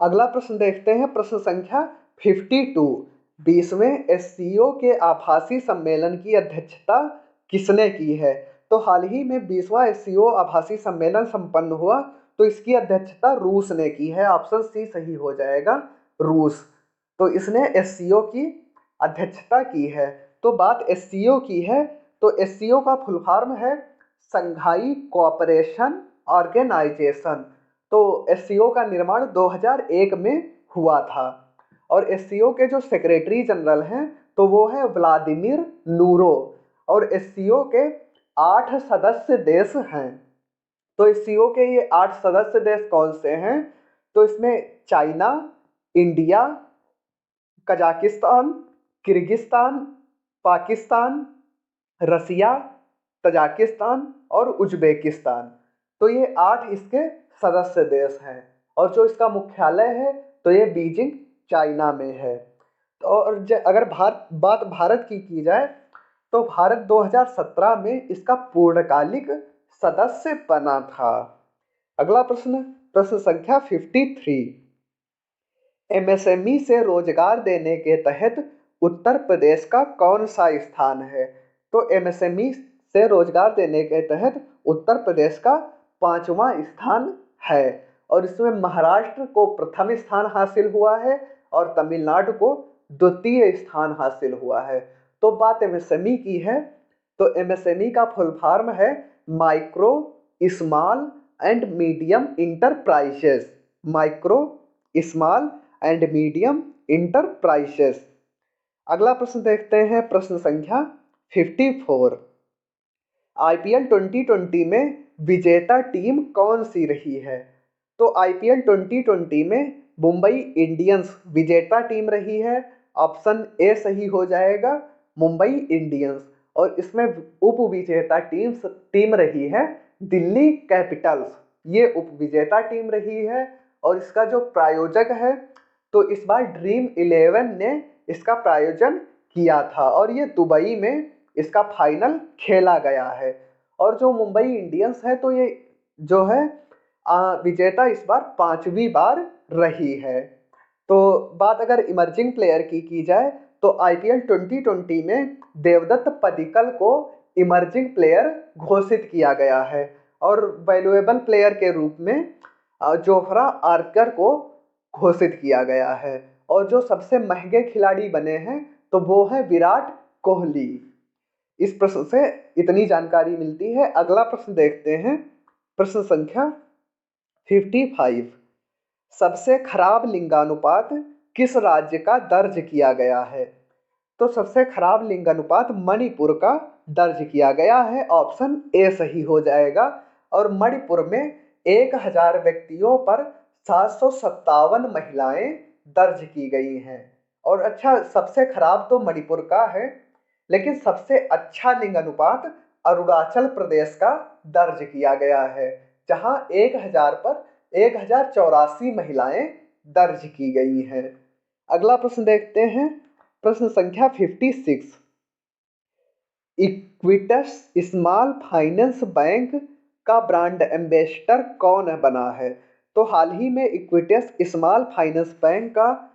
अगला प्रश्न देखते हैं, प्रश्न संख्या 52। 20वें SCO के आभासी सम्मेलन की अध्यक्षता किसने की है? तो हाल ही में 20वां एससीओ आभासी सम्मेलन संपन्न हुआ, तो इसकी अध्यक्षता रूस ने की है। ऑप्शन सी सही हो जाएगा, रूस। तो इसने एससीओ की अध्यक्षता की है। तो बात एससीओ की है, तो एससीओ का फुल फॉर्म है संघाई कोऑपरेशन ऑर्गेनाइजेशन। तो एससीओ का निर्माण 2001 में हुआ था। और एससीओ के जो सेक्रेटरी जनरल हैं तो वो है व्लादिमीर नूरो। और एससीओ के 8 सदस्य देश हैं। तो एससीओ के ये 8 सदस्य देश कौन से हैं? तो इसमें China, India, Kazakhstan, Kyrgyzstan, Pakistan, Russia, Tajikistan और उज्बेकिस्तान। तो ये 8 इसके सदस्य देश हैं। और जो इसका मुख्यालय है तो ये बीजिंग चाइना में है। तो और अगर बात भारत की जाए तो भारत 2017 में इसका पूर्णकालिक सदस्य बना था। अगला प्रश्न, प्रश्न संख्या 53। एमएसएमई से रोजगार देने के तहत उत्तर प्रदेश का कौन सा स्थान है? तो एमएसएमई से रोजगार देने के तहत उत्तर प्रदेश का 5वां स्थान है। और इसमें महाराष्ट्र को प्रथम स्थान हासिल हुआ है और तमिलनाडु को द्वितीय स्थान हासिल हुआ है। तो बात एमएसएमई की है, तो एमएसएमई का फुल फॉर्म है micro, small and medium enterprises. Micro, small and medium enterprises. अगला प्रश्न देखते हैं, प्रश्न संख्या 54। आईपीएल 2020 में विजेता टीम कौन सी रही है? तो आईपीएल 2020 में मुंबई इंडियंस विजेता टीम रही है। ऑप्शन ए सही हो जाएगा, मुंबई इंडियंस। और इसमें उप विजेता टीम रही है दिल्ली कैपिटल्स। ये उप विजेता टीम रही है। और इसका जो प्रायोजक है तो इस बार ड्रीम 11 ने इसका प्रायोजन किया था और ये दुबई में इसका फाइनल खेला गया है। और जो मुंबई इंडियंस है तो ये जो है विजेता इस बार 5वीं बार रही है। तो बात अगर इमर्जिंग प्लेयर की जाए तो आईपीएल 2020 में देवदत्त पडिक्कल को इमर्जिंग प्लेयर घोषित किया गया है। और वैल्यूएबल प्लेयर के रूप में जोफ्रा आर्चर को घोषित किया गया है। और जो सबसे महंगे खिलाड़ी बने हैं तो वो है विराट कोहली। इस प्रश्न से इतनी जानकारी मिलती है। अगला प्रश्न देखते हैं, प्रश्न संख्या 55। सबसे खराब लिंगानुपात किस राज्य का दर्ज किया गया है? तो सबसे खराब लिंगानुपात मणिपुर का दर्ज किया गया है। ऑप्शन ए सही हो जाएगा। और मणिपुर में 1000 व्यक्तियों पर 757 महिलाएं दर्ज की गई हैं। और अच्छा, सबसे खराब तो मणिपुर का है, लेकिन सबसे अच्छा लिंगानुपात अरुणाचल प्रदेश का दर्ज किया गया है, जहां 1000 पर 1084 महिलाएं दर्ज की गई हैं। अगला प्रश्न देखते हैं, प्रश्न संख्या 56। इक्विटस स्मॉल फाइनेंस बैंक का ब्रांड एम्बेसडर कौन बना है? तो हाल ही में इक्विटस स्मॉल फाइनेंस बैंक का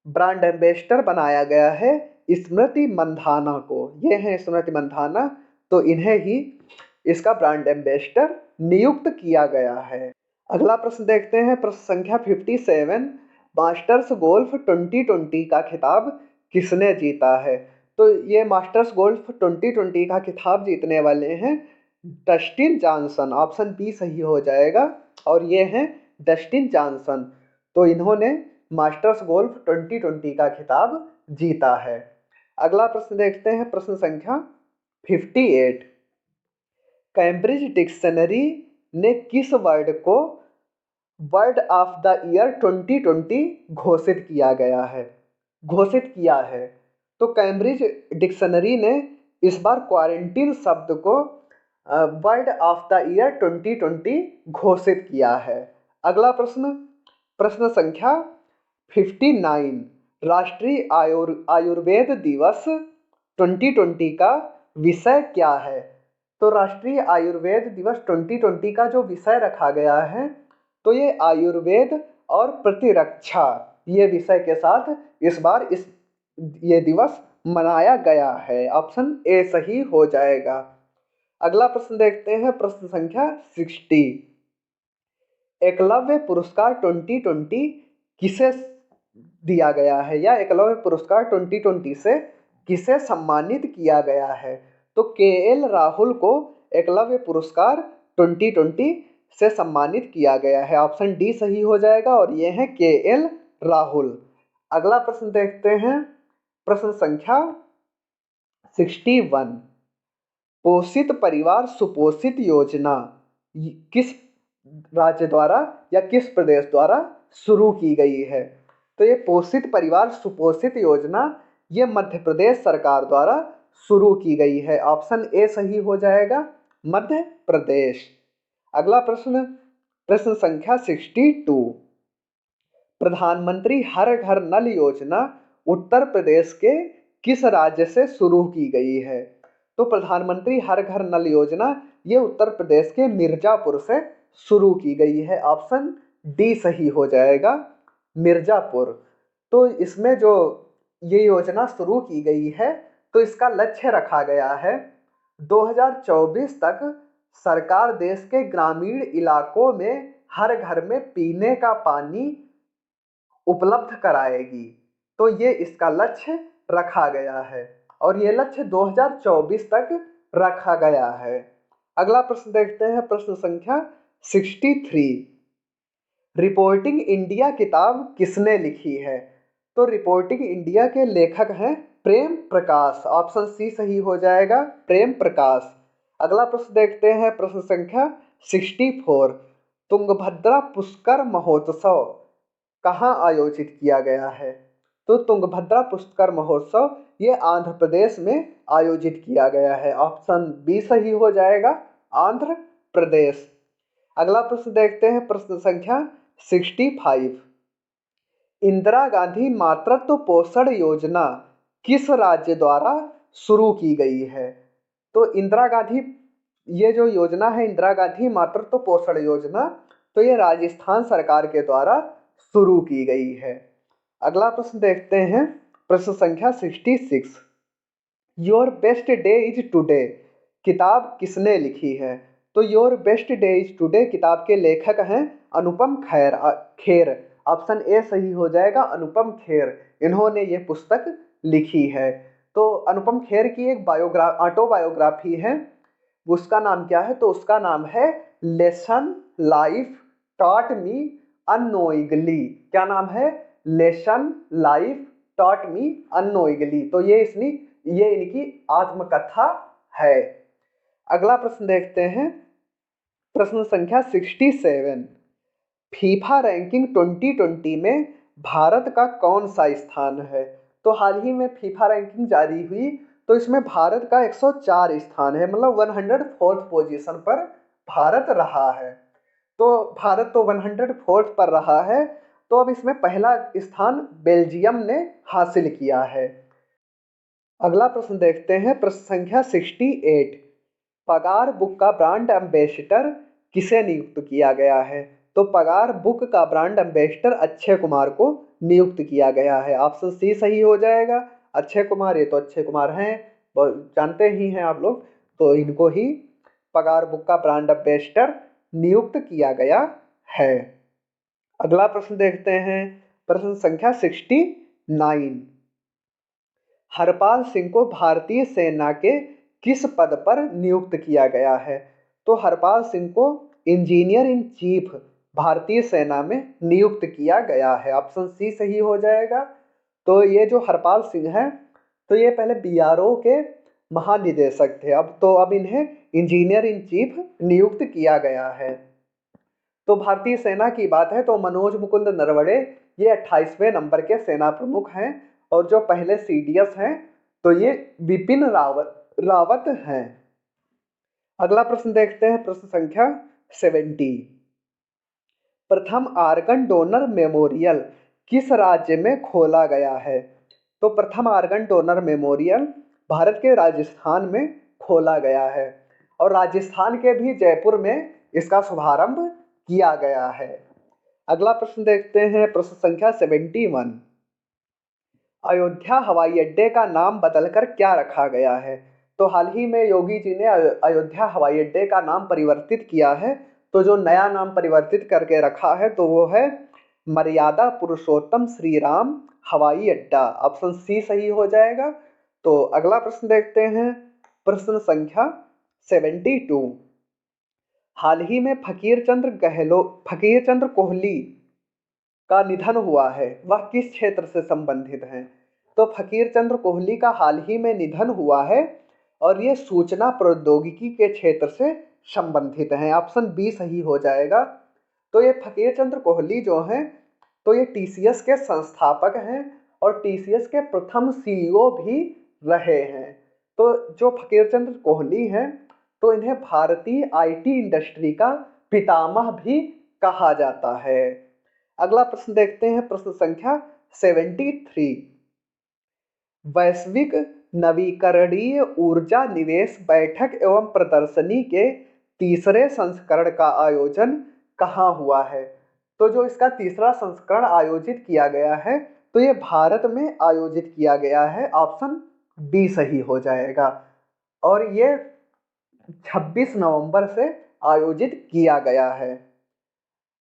ब्रांड एम्बेसडर बनाया गया है स्मृति मंधाना को। ये है स्मृति मंधाना, तो इन्हें ही इसका ब्रांड एम्बेसडर नियुक्त किया गया है। अगला प्रश्न देखते हैं, प्रश्न संख्या 57। मास्टर्स गोल्फ 2020 का खिताब किसने जीता है? तो ये मास्टर्स गोल्फ 2020 का खिताब जीतने वाले हैं डस्टिन जॉनसन। ऑप्शन बी सही हो जाएगा। और ये हैं डस्टिन जॉनसन। तो इन्होंने मास्टर्स गोल्फ 2020 का खिताब जीता है। अगला प्रश्न देखते हैं, प्रश्न संख्या 58। कैम्ब्रिज डिक्शनरी ने किस वर्ड को वर्ड ऑफ द ईयर 2020 घोषित किया है? तो कैम्ब्रिज डिक्शनरी ने इस बार क्वारंटीन शब्द को वर्ड ऑफ द ईयर 2020 घोषित किया है। अगला प्रश्न, प्रश्न संख्या 59। राष्ट्रीय आयुर्वेद दिवस 2020 का विषय क्या है? तो राष्ट्रीय आयुर्वेद दिवस 2020 का जो विषय रखा गया है तो ये आयुर्वेद और प्रतिरक्षा, ये विषय के साथ इस बार ये दिवस मनाया गया है। ऑप्शन ए सही हो जाएगा। अगला प्रश्न देखते हैं, प्रश्न संख्या 60। एकलव्य पुरस्कार 2020 किसे दिया गया है, या एकलव्य पुरस्कार 2020 से किसे सम्मानित किया गया है? तो KL राहुल को एकलव्य पुरस्कार 2020 से सम्मानित किया गया है। ऑप्शन डी सही हो जाएगा और ये है KL राहुल। अगला प्रश्न देखते हैं, प्रश्न संख्या 61। पोषित परिवार सुपोषित योजना किस राज्य द्वारा या किस प्रदेश द्वारा शुरू की गई है? तो ये पोषित परिवार सुपोषित योजना ये मध्य प्रदेश सरकार द्वारा शुरू की गई है। ऑप्शन ए सही हो जाएगा, मध्य प्रदेश। अगला प्रश्न, प्रश्न संख्या 62। प्रधानमंत्री हर घर नल योजना उत्तर प्रदेश के किस राज्य से शुरू की गई है? तो प्रधानमंत्री हर घर नल योजना ये उत्तर प्रदेश के मिर्जापुर से शुरू की गई है। ऑप्शन डी सही हो जाएगा, मिर्जापुर। तो इसमें जो ये योजना शुरू की गई है, तो इसका लक्ष्य रखा गया है 2024 तक सरकार देश के ग्रामीण इलाकों में हर घर में पीने का पानी उपलब्ध कराएगी। तो ये इसका लक्ष्य रखा गया है और ये लक्ष्य 2024 तक रखा गया है। अगला प्रश्न देखते हैं, प्रश्न संख्या 63। रिपोर्टिंग इंडिया किताब किसने लिखी है? तो रिपोर्टिंग इंडिया के लेखक हैं प्रेम प्रकाश। ऑप्शन सी सही हो जाएगा, प्रेम प्रकाश। अगला प्रश्न देखते हैं, प्रश्न संख्या 64। तुंगभद्रा पुष्कर महोत्सव कहाँ आयोजित किया गया है? तो तुंगभद्रा पुष्कर महोत्सव ये आंध्र प्रदेश में आयोजित किया गया है। ऑप्शन बी सही हो जाएगा, आंध्र प्रदेश। अगला प्रश्न देखते हैं, प्रश्न संख्या 65। इंदिरा गांधी मातृत्व पोषण योजना किस राज्य द्वारा शुरू की गई है? तो इंदिरा गांधी ये जो योजना है, इंदिरा गांधी मातृत्व पोषण योजना, तो ये राजस्थान सरकार के द्वारा शुरू की गई है। अगला प्रश्न देखते हैं, प्रश्न संख्या 66। Your best day is today किताब किसने लिखी है? तो your best day is today किताब के लेखक हैं अनुपम खेर। ऑप्शन ए सही हो जाएगा, अनुपम खेर। इन्होंने ये पुस्तक लिखी है। तो अनुपम खेर की एक ऑटोबायोग्राफी है, उसका नाम क्या है? तो उसका नाम है lesson life taught me unknowingly. क्या नाम है? Lesson life taught me unknowingly. तो ये इनकी आत्मकथा है। अगला प्रश्न देखते हैं, प्रश्न संख्या 67। फीफा रैंकिंग 2020 में भारत का कौन सा स्थान है? तो हाल ही में फीफा रैंकिंग जारी हुई, तो इसमें भारत का 104 स्थान है, मतलब 104th पोजीशन पर भारत रहा है। तो भारत तो 104th पर रहा है, तो अब इसमें पहला स्थान बेल्जियम ने हासिल किया है। अगला प्रश्न देखते हैं, प्रश्न संख्या 68। पगार बुक का ब्रांड एम्बेसडर किसे नियुक्त किया गया है? तो पगार बुक का ब्रांड एम्बेसडर अक्षय कुमार को नियुक्त किया गया है। ऑप्शन सी सही हो जाएगा, अक्षय कुमार। ये तो अक्षय कुमार हैं, जानते ही हैं आप लोग, तो इनको ही पगार बुक का ब्रांड एम्बेसडर नियुक्त किया गया है। अगला प्रश्न देखते हैं, प्रश्न संख्या 69। हरपाल सिंह को भारतीय सेना के किस पद पर नियुक्त किया गया है? तो हरपाल सिंह को इंजीनियर इन चीफ भारतीय सेना में नियुक्त किया गया है। ऑप्शन सी सही हो जाएगा। तो ये जो हरपाल सिंह हैं, तो ये पहले BRO के महानिदेशक थे, अब इन्हें इंजीनियर इन चीफ नियुक्त किया गया है। तो भारतीय सेना की बात है तो मनोज मुकुंद नरवणे ये 28वें नंबर के सेना प्रमुख हैं, और जो पहले CDS हैं तो ये विपिन रावत हैं। अगला प्रश्न देखते हैं, प्रश्न संख्या 70। प्रथम आर्गन डोनर मेमोरियल किस राज्य में खोला गया है? तो प्रथम आर्गन डोनर मेमोरियल भारत के राजस्थान में खोला गया है, और राजस्थान के भी जयपुर में इसका शुभारंभ किया गया है। अगला प्रश्न देखते हैं, प्रश्न संख्या 71। अयोध्या हवाई अड्डे का नाम बदलकर क्या रखा गया है? तो हाल ही में योगी जी ने अयोध्या हवाई अड्डे का नाम परिवर्तित किया है। तो जो नया नाम परिवर्तित करके रखा है तो वो है मर्यादा पुरुषोत्तम श्री राम हवाई अड्डा। ऑप्शन सी सही हो जाएगा। तो अगला प्रश्न देखते हैं, प्रश्न संख्या 72। हाल ही में फकीर चंद्र कोहली का निधन हुआ है, वह किस क्षेत्र से संबंधित हैं? तो फकीर चंद्र कोहली का हाल ही में निधन हुआ है और ये सूचना प्रौद्योगिकी के क्षेत्र से संबंधित हैं। ऑप्शन बी सही हो जाएगा। तो ये फकीर चंद्र कोहली जो हैं तो ये टीसीएस के संस्थापक हैं और टीसीएस के प्रथम सीईओ भी रहे हैं। तो जो फकीर चंद्र कोहली हैं तो इन्हें भारतीय आईटी इंडस्ट्री का पितामह भी कहा जाता है। अगला प्रश्न देखते हैं, प्रश्न संख्या 73। वैश्विक नवीकरणीय ऊर्जा निवेश बैठक एवं प्रदर्शनी के तीसरे संस्करण का आयोजन कहाँ हुआ है? तो जो इसका तीसरा संस्करण आयोजित किया गया है तो ये भारत में आयोजित किया गया है। ऑप्शन बी सही हो जाएगा और ये 26 नवंबर से आयोजित किया गया है।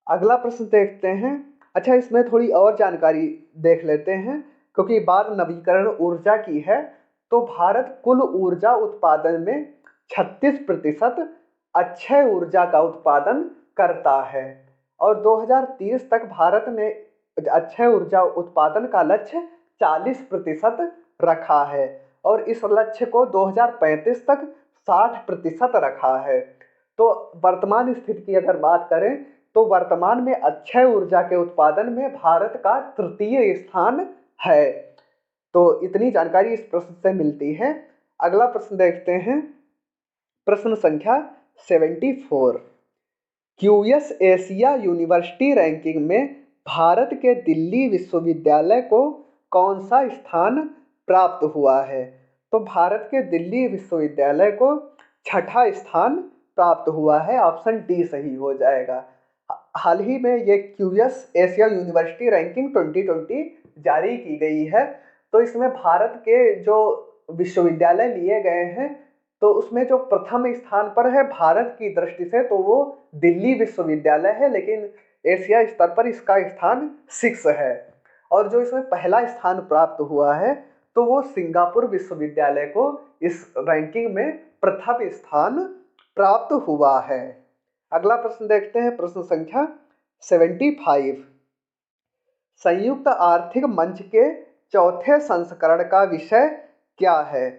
अगला प्रश्न देखते हैं। अच्छा, इसमें थोड़ी और जानकारी देख लेते हैं क्योंकि बात नवीकरण ऊर्जा की है। तो भारत कुल ऊर्जा उत्पादन में 36% अक्षय ऊर्जा का उत्पादन करता है और 2030 तक भारत ने अक्षय ऊर्जा उत्पादन का लक्ष्य 40% रखा है और इस लक्ष्य को 2035 तक 60% रखा है। तो वर्तमान स्थिति की अगर बात करें तो वर्तमान में अक्षय ऊर्जा के उत्पादन में भारत का तृतीय स्थान है। तो इतनी जानकारी इस प्रश्न से मिलती है। अगला प्रश्न देखते हैं, प्रश्न संख्या 74। क्यूएस एशिया यूनिवर्सिटी रैंकिंग में भारत के दिल्ली विश्वविद्यालय को कौन सा स्थान प्राप्त हुआ है? तो भारत के दिल्ली विश्वविद्यालय को छठा स्थान प्राप्त हुआ है। ऑप्शन डी सही हो जाएगा। हाल ही में ये क्यूएस एशिया यूनिवर्सिटी रैंकिंग 2020 जारी की गई है। तो इसमें भारत के जो विश्वविद्यालय लिए गए हैं तो उसमें जो प्रथम स्थान पर है भारत की दृष्टि से तो वो दिल्ली विश्वविद्यालय है, लेकिन एशिया स्तर पर इसका स्थान 6 है। और जो इसमें पहला स्थान प्राप्त हुआ है तो वो सिंगापुर विश्वविद्यालय को इस रैंकिंग में प्रथम स्थान प्राप्त हुआ है। अगला प्रश्न देखते हैं, प्रश्न संख्या 75। संयुक्त आर्थिक मंच के चौथे संस्करण का विषय क्या है?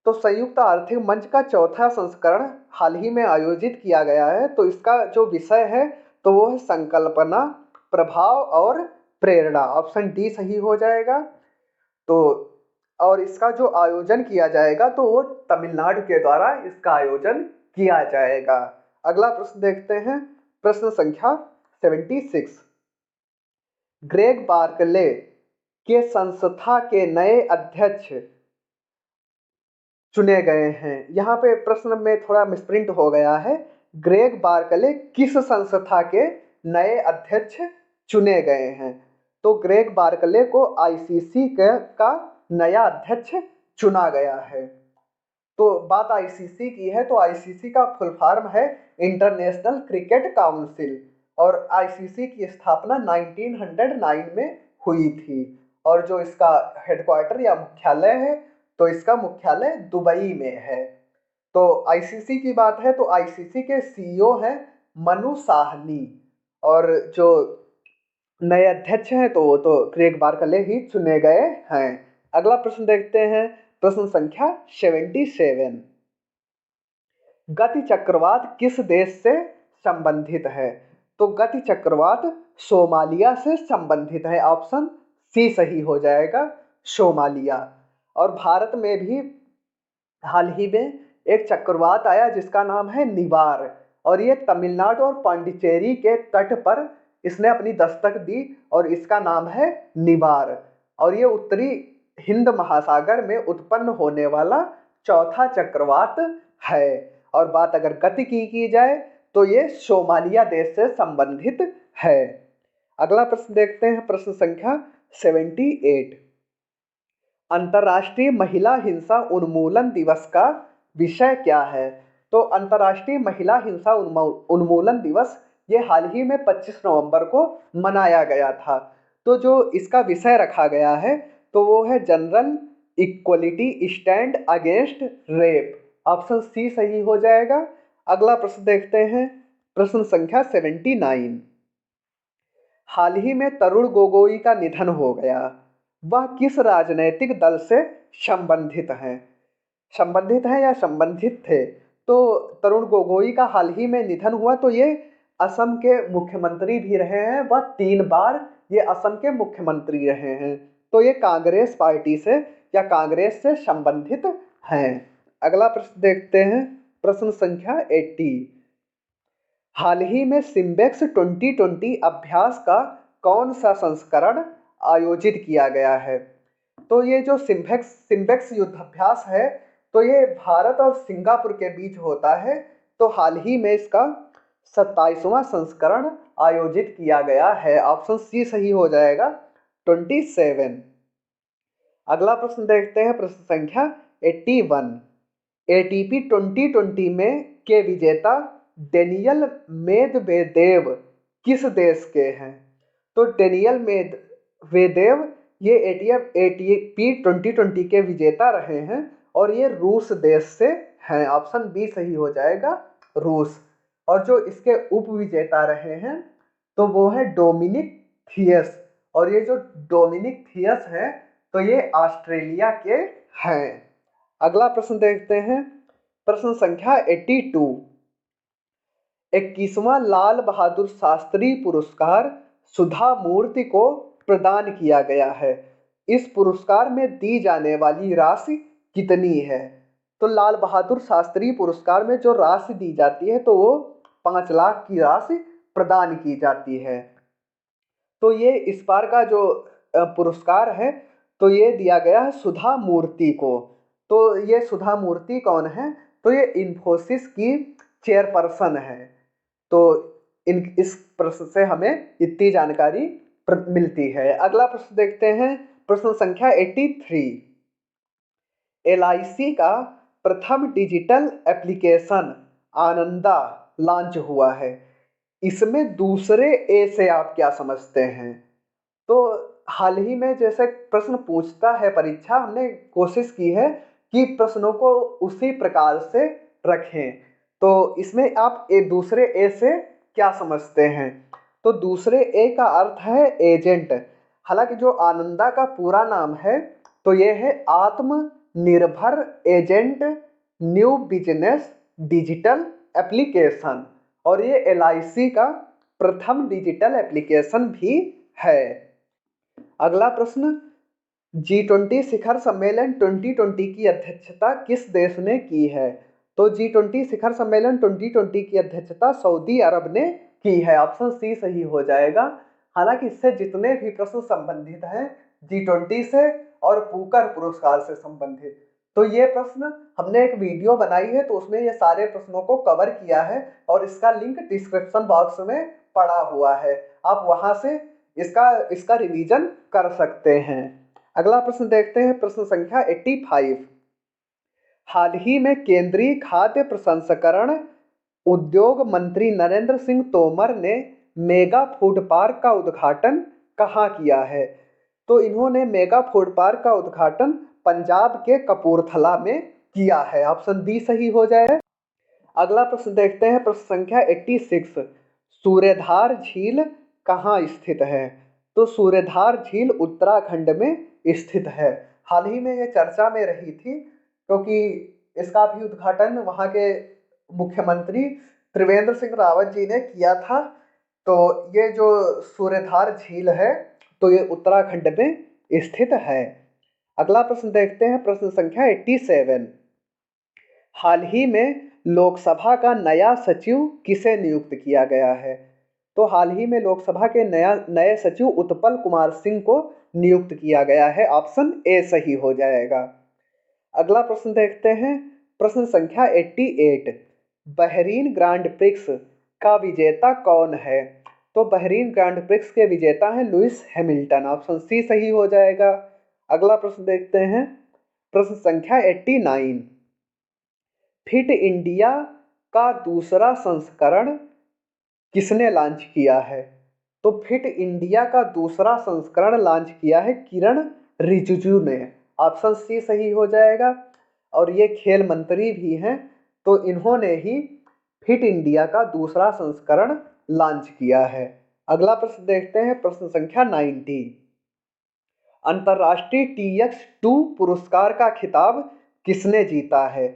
तो संयुक्त आर्थिक मंच का चौथा संस्करण हाल ही में आयोजित किया गया है। तो इसका जो विषय है तो वो है संकल्पना, प्रभाव और प्रेरणा। ऑप्शन डी सही हो जाएगा। तो और इसका जो आयोजन किया जाएगा तो वो तमिलनाडु के द्वारा इसका आयोजन किया जाएगा। अगला प्रश्न देखते हैं, प्रश्न संख्या 76। ग्रेग बार्कले के संस्था के नए अध्यक्ष चुने गए हैं। यहाँ पे प्रश्न में थोड़ा मिसप्रिंट हो गया है। ग्रेग बार्कले किस संस्था के नए अध्यक्ष चुने गए हैं? तो ग्रेग बार्कले को आईसीसी का नया अध्यक्ष चुना गया है। तो बात आईसीसी की है तो आईसीसी का फुल फॉर्म है इंटरनेशनल क्रिकेट काउंसिल और आईसीसी की स्थापना 1909 में हुई थी और जो इसका हेडक्वार्टर या मुख्यालय है तो इसका मुख्यालय दुबई में है। तो आईसीसी की बात है तो आईसीसी के सीईओ हैं मनु साहनी और जो नए अध्यक्ष हैं तो वो तो ग्रेग बार्कले ही चुने गए हैं। अगला प्रश्न देखते हैं, प्रश्न संख्या 77। गति चक्रवात किस देश से संबंधित है? तो गति चक्रवात सोमालिया से संबंधित है। ऑप्शन सी सही हो जाएगा, सोमालिया। और भारत में भी हाल ही में एक चक्रवात आया जिसका नाम है निवार और ये तमिलनाडु और पांडिचेरी के तट पर इसने अपनी दस्तक दी और इसका नाम है निवार और ये उत्तरी हिंद महासागर में उत्पन्न होने वाला चौथा चक्रवात है। और बात अगर गति की जाए तो ये सोमालिया देश से संबंधित है। अगला प्रश्न देखते हैं, प्रश्न संख्या 78। अंतर्राष्ट्रीय महिला हिंसा उन्मूलन दिवस का विषय क्या है? तो अंतर्राष्ट्रीय महिला हिंसा उन्मूलन दिवस ये हाल ही में 25 नवंबर को मनाया गया था। तो जो इसका विषय रखा गया है तो वो है general equality stand against rape. Option C सही हो जाएगा। अगला प्रश्न देखते हैं, प्रश्न संख्या 79। हाल ही में तरुण गोगोई का निधन हो गया, वह किस राजनैतिक दल से संबंधित हैं? संबंधित हैं या संबंधित थे? तो तरुण गोगोई का हाल ही में निधन हुआ, तो ये असम के मुख्यमंत्री भी रहे हैं, वह 3 बार ये असम के मुख्यमंत्री रहे हैं। तो ये कांग्रेस पार्टी से या कांग्रेस से संबंधित हैं। अगला प्रश्न देखते हैं, प्रश्न संख्या 80। हाल ही में सिम्बेक्स 2020 अभ्यास का कौन सा संस्करण आयोजित किया गया है? तो ये जो सिम्बेक्स युद्धाभ्यास है तो ये भारत और सिंगापुर के बीच होता है। तो हाल ही में इसका 27वां संस्करण आयोजित किया गया है। ऑप्शन सी सही हो जाएगा, 27। अगला प्रश्न देखते हैं, प्रश्न संख्या 81। एटीपी 2020 में के विजेता डेनियल मेदवेदेव किस देश के हैं? तो डेनियल मेदवेदेव ये एटीपी 2020 के विजेता रहे हैं और ये रूस देश से हैं। ऑप्शन बी सही हो जाएगा, रूस। और जो इसके उप विजेता रहे हैं तो वो है डोमिनिक थियस, और ये जो डोमिनिक थियस है तो ये ऑस्ट्रेलिया के हैं। अगला प्रश्न देखते हैं, प्रश्न संख्या 82। 21वां लाल बहादुर शास्त्री पुरस्कार सुधा मूर्ति को प्रदान किया गया है। इस पुरस्कार में दी जाने वाली राशि कितनी है? तो लाल बहादुर शास्त्री पुरस्कार में जो राशि दी जाती है तो वो 5 लाख की राशि प्रदान की जाती है। तो ये इस बार का जो पुरस्कार है तो ये दिया गया है सुधा मूर्ति को। तो ये सुधा मूर्ति कौन है? तो ये इन्फोसिस की चेयरपर्सन है। तो इस प्रश्न से हमें इतनी जानकारी मिलती है। अगला प्रश्न देखते हैं, प्रश्न संख्या 83। LIC का प्रथम डिजिटल एप्लीकेशन आनंदा लॉन्च हुआ है, इसमें दूसरे ए से आप क्या समझते हैं? तो हाल ही में जैसे प्रश्न पूछता है परीक्षा, हमने कोशिश की है कि प्रश्नों को उसी प्रकार से रखें। तो इसमें आप दूसरे ए से क्या समझते हैं? तो दूसरे ए का अर्थ है एजेंट। हालांकि जो आनंदा का पूरा नाम है तो ये है आत्मनिर्भर agent new business digital application, और ये LIC का प्रथम डिजिटल एप्लीकेशन भी है। अगला प्रश्न, G20 शिखर सम्मेलन 2020 की अध्यक्षता किस देश ने की है? तो G20 शिखर सम्मेलन 2020 की अध्यक्षता सऊदी अरब ने की है। ऑप्शन सी सही हो जाएगा। हालांकि इससे जितने भी प्रश्न संबंधित हैं G20 से और पुकर पुरस्कार से संबंधित, तो ये प्रश्न हमने एक वीडियो बनाई है तो उसमें ये सारे प्रश्नों को कवर किया है और इसका लिंक डिस्क्रिप्शन बॉक्स में पड़ा हुआ है, आप वहां से इसका रिवीजन कर सकते हैं। अगला प्रश्न देखते हैं, प्रश्न संख्या 85। हाल ही में केंद्रीय खाद्य प्रसंस्करण उद्योग मंत्री नरेंद्र सिंह तोमर ने मेगा फूड पार्क का उद्घाटन कहाँ किया है? तो इन्होंने मेगा फूड पार्क का उद्घाटन पंजाब के कपूरथला में किया है। ऑप्शन बी सही हो जाए। अगला प्रश्न देखते हैं, प्रश्न संख्या 86। सूर्यधार झील कहाँ स्थित है? तो सूर्यधार झील उत्तराखंड में स्थित है। हाल ही में ये चर्चा में रही थी क्योंकि इसका भी उद्घाटन वहाँ के मुख्यमंत्री त्रिवेंद्र सिंह रावत जी ने किया था। तो ये जो सूर्यधार झील है तो ये उत्तराखंड में स्थित है। अगला प्रश्न देखते हैं, प्रश्न संख्या 87। हाल ही में लोकसभा का नया सचिव किसे नियुक्त किया गया है? तो हाल ही में लोकसभा के नए सचिव उत्पल कुमार सिंह को नियुक्त किया गया है। ऑप्शन ए सही हो जाएगा। अगला प्रश्न देखते हैं, प्रश्न संख्या 88। बहरीन ग्रांड प्रिक्स का विजेता कौन है? तो बहरीन ग्रांड प्रिक्स के विजेता हैं लुइस हैमिल्टन। ऑप्शन सी सही हो जाएगा। अगला प्रश्न देखते हैं, प्रश्न संख्या 89। फिट इंडिया का दूसरा संस्करण किसने लॉन्च किया है? तो फिट इंडिया का दूसरा संस्करण लॉन्च किया है किरण रिजिजू ने। ऑप्शन सी सही हो जाएगा। और ये खेल मंत्री भी हैं, तो इन्होंने ही फिट इंडिया का दूसरा संस्करण लॉन्च किया है। अगला प्रश्न देखते हैं, प्रश्न संख्या 90। अंतर्राष्ट्रीय TX2 पुरस्कार का खिताब किसने जीता है?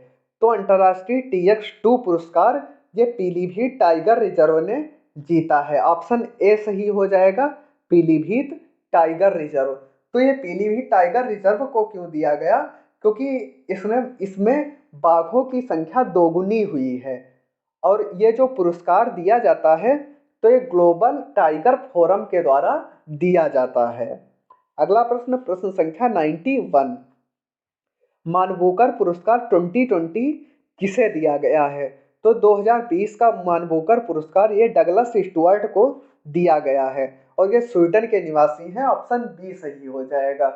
तो अंतर्राष्ट्रीय TX2 पुरस्कार ये पीलीभीत टाइगर रिजर्व ने जीता है। ऑप्शन ए सही हो जाएगा, पीलीभीत टाइगर रिजर्व। तो ये पीलीभीत टाइगर रिजर्व को क्यों दिया गया? क्योंकि इसमें बाघों की संख्या दोगुनी हुई है। और ये जो पुरस्कार दिया जाता है तो ये ग्लोबल टाइगर फोरम के द्वारा दिया जाता है। अगला प्रश्न, प्रश्न संख्या 91। मानवोकर पुरस्कार 2020 किसे दिया गया है? तो 2020 का मानवोकर पुरस्कार ये डगलस स्टुअर्ट को दिया गया है और ये स्वीडन के निवासी हैं। ऑप्शन बी सही हो जाएगा।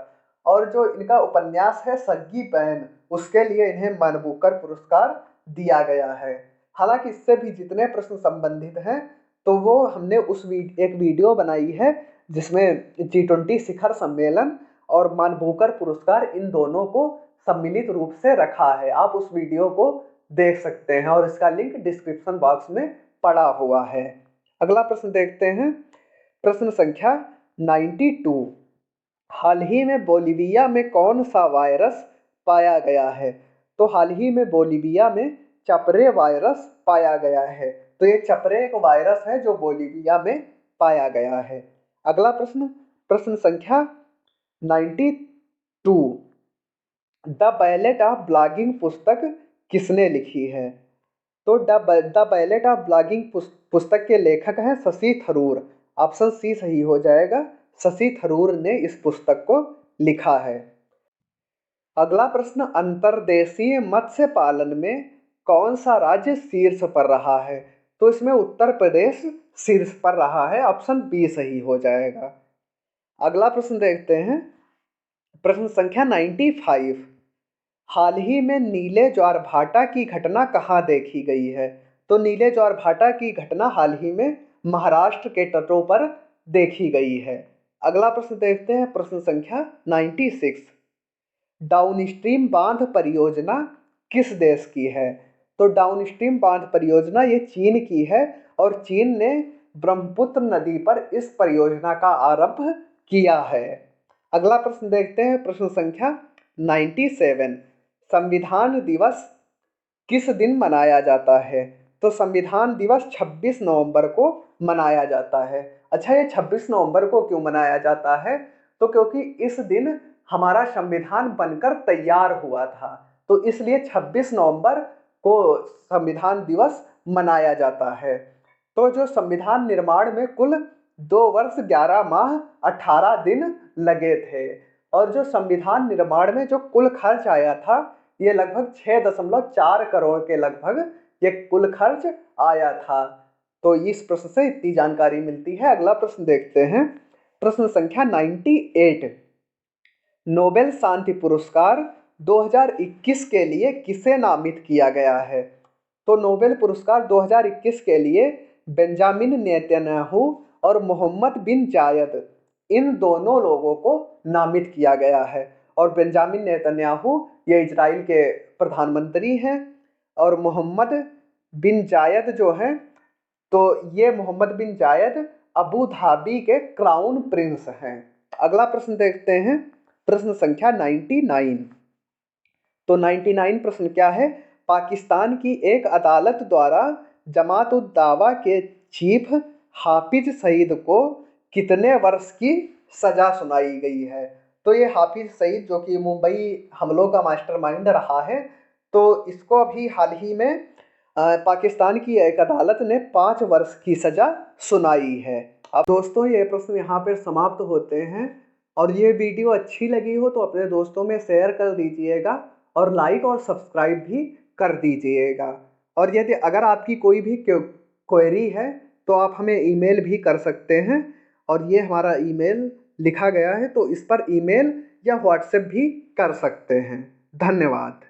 और जो इनका उपन्यास है सग्गी बैन, उसके लिए इन्हें मानवोकर पुरस्कार दिया गया है। हालांकि इससे भी जितने प्रश्न संबंधित हैं तो वो हमने एक वीडियो बनाई है जिसमें G20 शिखर सम्मेलन और मानवोकर पुरस्कार इन दोनों को सम्मिलित रूप से रखा है। आप उस वीडियो को देख सकते हैं और इसका लिंक डिस्क्रिप्शन बॉक्स में पड़ा हुआ है। अगला प्रश्न देखते हैं, प्रश्न संख्या 92। हाल ही में बोलीविया में कौन सा वायरस पाया गया है? तो हाल ही में बोलीविया में चपरे वायरस पाया गया है। तो ये चपरे एक वायरस है जो बोलीविया में पाया गया है। अगला प्रश्न, प्रश्न संख्या 92। द बैलेट ऑफ ब्लॉगिंग पुस्तक किसने लिखी है? तो द बैलेट ऑफ ब्लॉगिंग पुस्तक के लेखक हैं शशि थरूर। ऑप्शन सी सही हो जाएगा, शशि थरूर ने इस पुस्तक को लिखा है। अगला प्रश्न, अंतर्देशीय मत्स्य पालन में कौन सा राज्य शीर्ष पर रहा है? तो इसमें उत्तर प्रदेश शीर्ष पर रहा है। ऑप्शन बी सही हो जाएगा। अगला प्रश्न देखते हैं, प्रश्न संख्या 95। हाल ही में नीले ज्वारभाटा की घटना कहाँ देखी गई है? तो नीले ज्वारभाटा की घटना हाल ही में महाराष्ट्र के तटों पर देखी गई है। अगला प्रश्न देखते हैं, प्रश्न संख्या 96। डाउनस्ट्रीम बांध परियोजना किस देश की है? तो डाउनस्ट्रीम बांध परियोजना ये चीन की है और चीन ने ब्रह्मपुत्र नदी पर इस परियोजना का आरंभ किया है। अगला प्रश्न देखते हैं, प्रश्न संख्या 97। संविधान दिवस किस दिन मनाया जाता है? तो संविधान दिवस 26 नवंबर को मनाया जाता है। अच्छा, ये 26 नवंबर को क्यों मनाया जाता है? तो क्योंकि इस दिन हमारा संविधान बनकर तैयार हुआ था, तो इसलिए 26 नवंबर को संविधान दिवस मनाया जाता है। तो जो संविधान निर्माण में कुल 2 वर्ष 11 माह 18 दिन लगे थे और जो संविधान निर्माण में जो कुल खर्च आया था ये लगभग 6.4 करोड़ के लगभग ये कुल खर्च आया था। तो इस प्रश्न से इतनी जानकारी मिलती है। अगला प्रश्न देखते हैं, प्रश्न संख्या 98। नोबेल शांति पुरस्कार 2021 के लिए किसे नामित किया गया है? तो नोबेल पुरस्कार 2021 के लिए बेंजामिन नेतन्याहू और मोहम्मद बिन जायद, इन दोनों लोगों को नामित किया गया है। और बेंजामिन नेतन्याहू ये इजराइल के प्रधानमंत्री हैं और मोहम्मद बिन जायद जो हैं, तो ये मोहम्मद बिन जायद अबू धाबी के क्राउन प्रिंस हैं। अगला प्रश्न देखते हैं, प्रश्न संख्या 99। तो 99 प्रश्न क्या है? पाकिस्तान की एक अदालत द्वारा जमात उद दावा के चीफ हाफिज सईद को कितने वर्ष की सजा सुनाई गई है? तो ये हाफिज सईद जो कि मुंबई हमलों का मास्टरमाइंड रहा है, तो इसको अभी हाल ही में पाकिस्तान की एक अदालत ने 5 वर्ष की सजा सुनाई है। अब दोस्तों ये प्रश्न यहाँ पर समाप्त होते हैं और ये वीडियो अच्छी लगी हो तो अपने दोस्तों में शेयर कर दीजिएगा और लाइक और सब्सक्राइब भी कर दीजिएगा। और यदि अगर आपकी कोई भी क्वेरी है तो आप हमें ईमेल भी कर सकते हैं और ये हमारा ईमेल लिखा गया है, तो इस पर ईमेल या व्हाट्सएप भी कर सकते हैं। धन्यवाद।